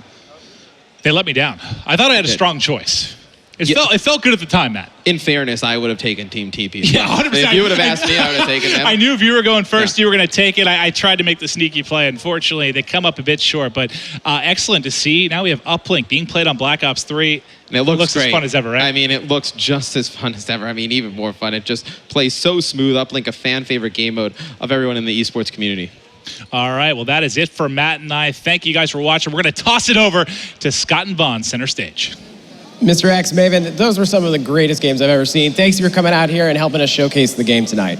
They let me down. I thought I had a strong choice. It felt good at the time, Matt. In fairness, I would have taken Team TP. Yeah, 100%. If you would have asked me, I would have taken them. I knew if you were going first, you were going to take it. I tried to make the sneaky play. Unfortunately, they come up a bit short, but excellent to see. Now we have Uplink being played on Black Ops 3. And it looks great. As fun as ever, right? I mean, it looks just as fun as ever. I mean, even more fun. It just plays so smooth. Uplink, a fan favorite game mode of everyone in the esports community. All right, well, that is it for Matt and I. Thank you guys for watching. We're going to toss it over to Scott and Vaughn, center stage. Mr. X, Maven, those were some of the greatest games I've ever seen. Thanks for coming out here and helping us showcase the game tonight.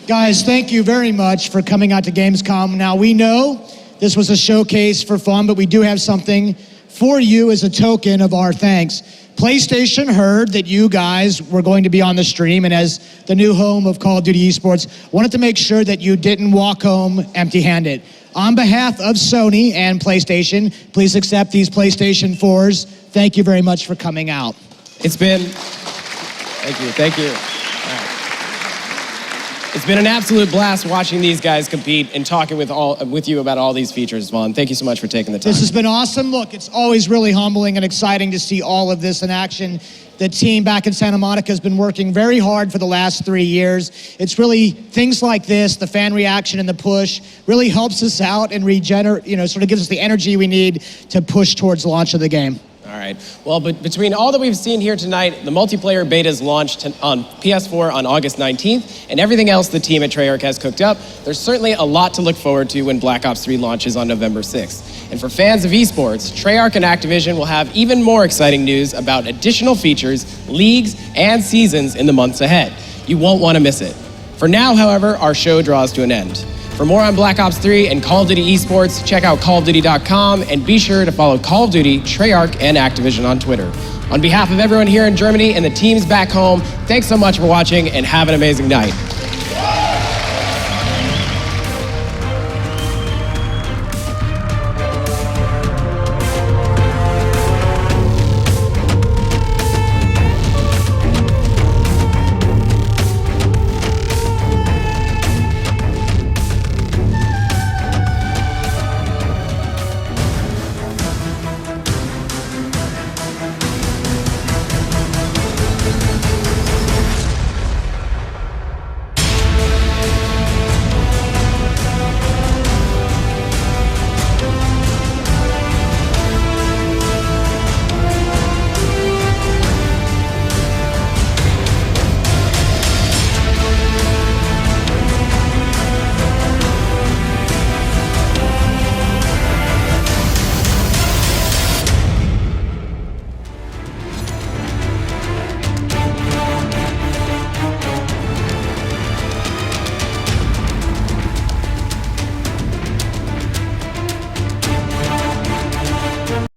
Guys, thank you very much for coming out to Gamescom. Now, we know this was a showcase for fun, but we do have something for you as a token of our thanks. PlayStation heard that you guys were going to be on the stream, and as the new home of Call of Duty Esports, wanted to make sure that you didn't walk home empty-handed. On behalf of Sony and PlayStation, please accept these PlayStation 4s. Thank you very much for coming out. Thank you. It's been an absolute blast watching these guys compete and talking with you about all these features, Vaughn. Thank you so much for taking the time. This has been awesome. Look, it's always really humbling and exciting to see all of this in action. The team back in Santa Monica has been working very hard for the last 3 years. It's really things like this, the fan reaction and the push, really helps us out and regenerate, sort of gives us the energy we need to push towards the launch of the game. All right. Well, but between all that we've seen here tonight, the multiplayer betas launched on PS4 on August 19th, and everything else the team at Treyarch has cooked up, there's certainly a lot to look forward to when Black Ops 3 launches on November 6th. And for fans of esports, Treyarch and Activision will have even more exciting news about additional features, leagues, and seasons in the months ahead. You won't want to miss it. For now, however, our show draws to an end. For more on Black Ops 3 and Call of Duty Esports, check out callofduty.com and be sure to follow Call of Duty, Treyarch, and Activision on Twitter. On behalf of everyone here in Germany and the teams back home, thanks so much for watching and have an amazing night.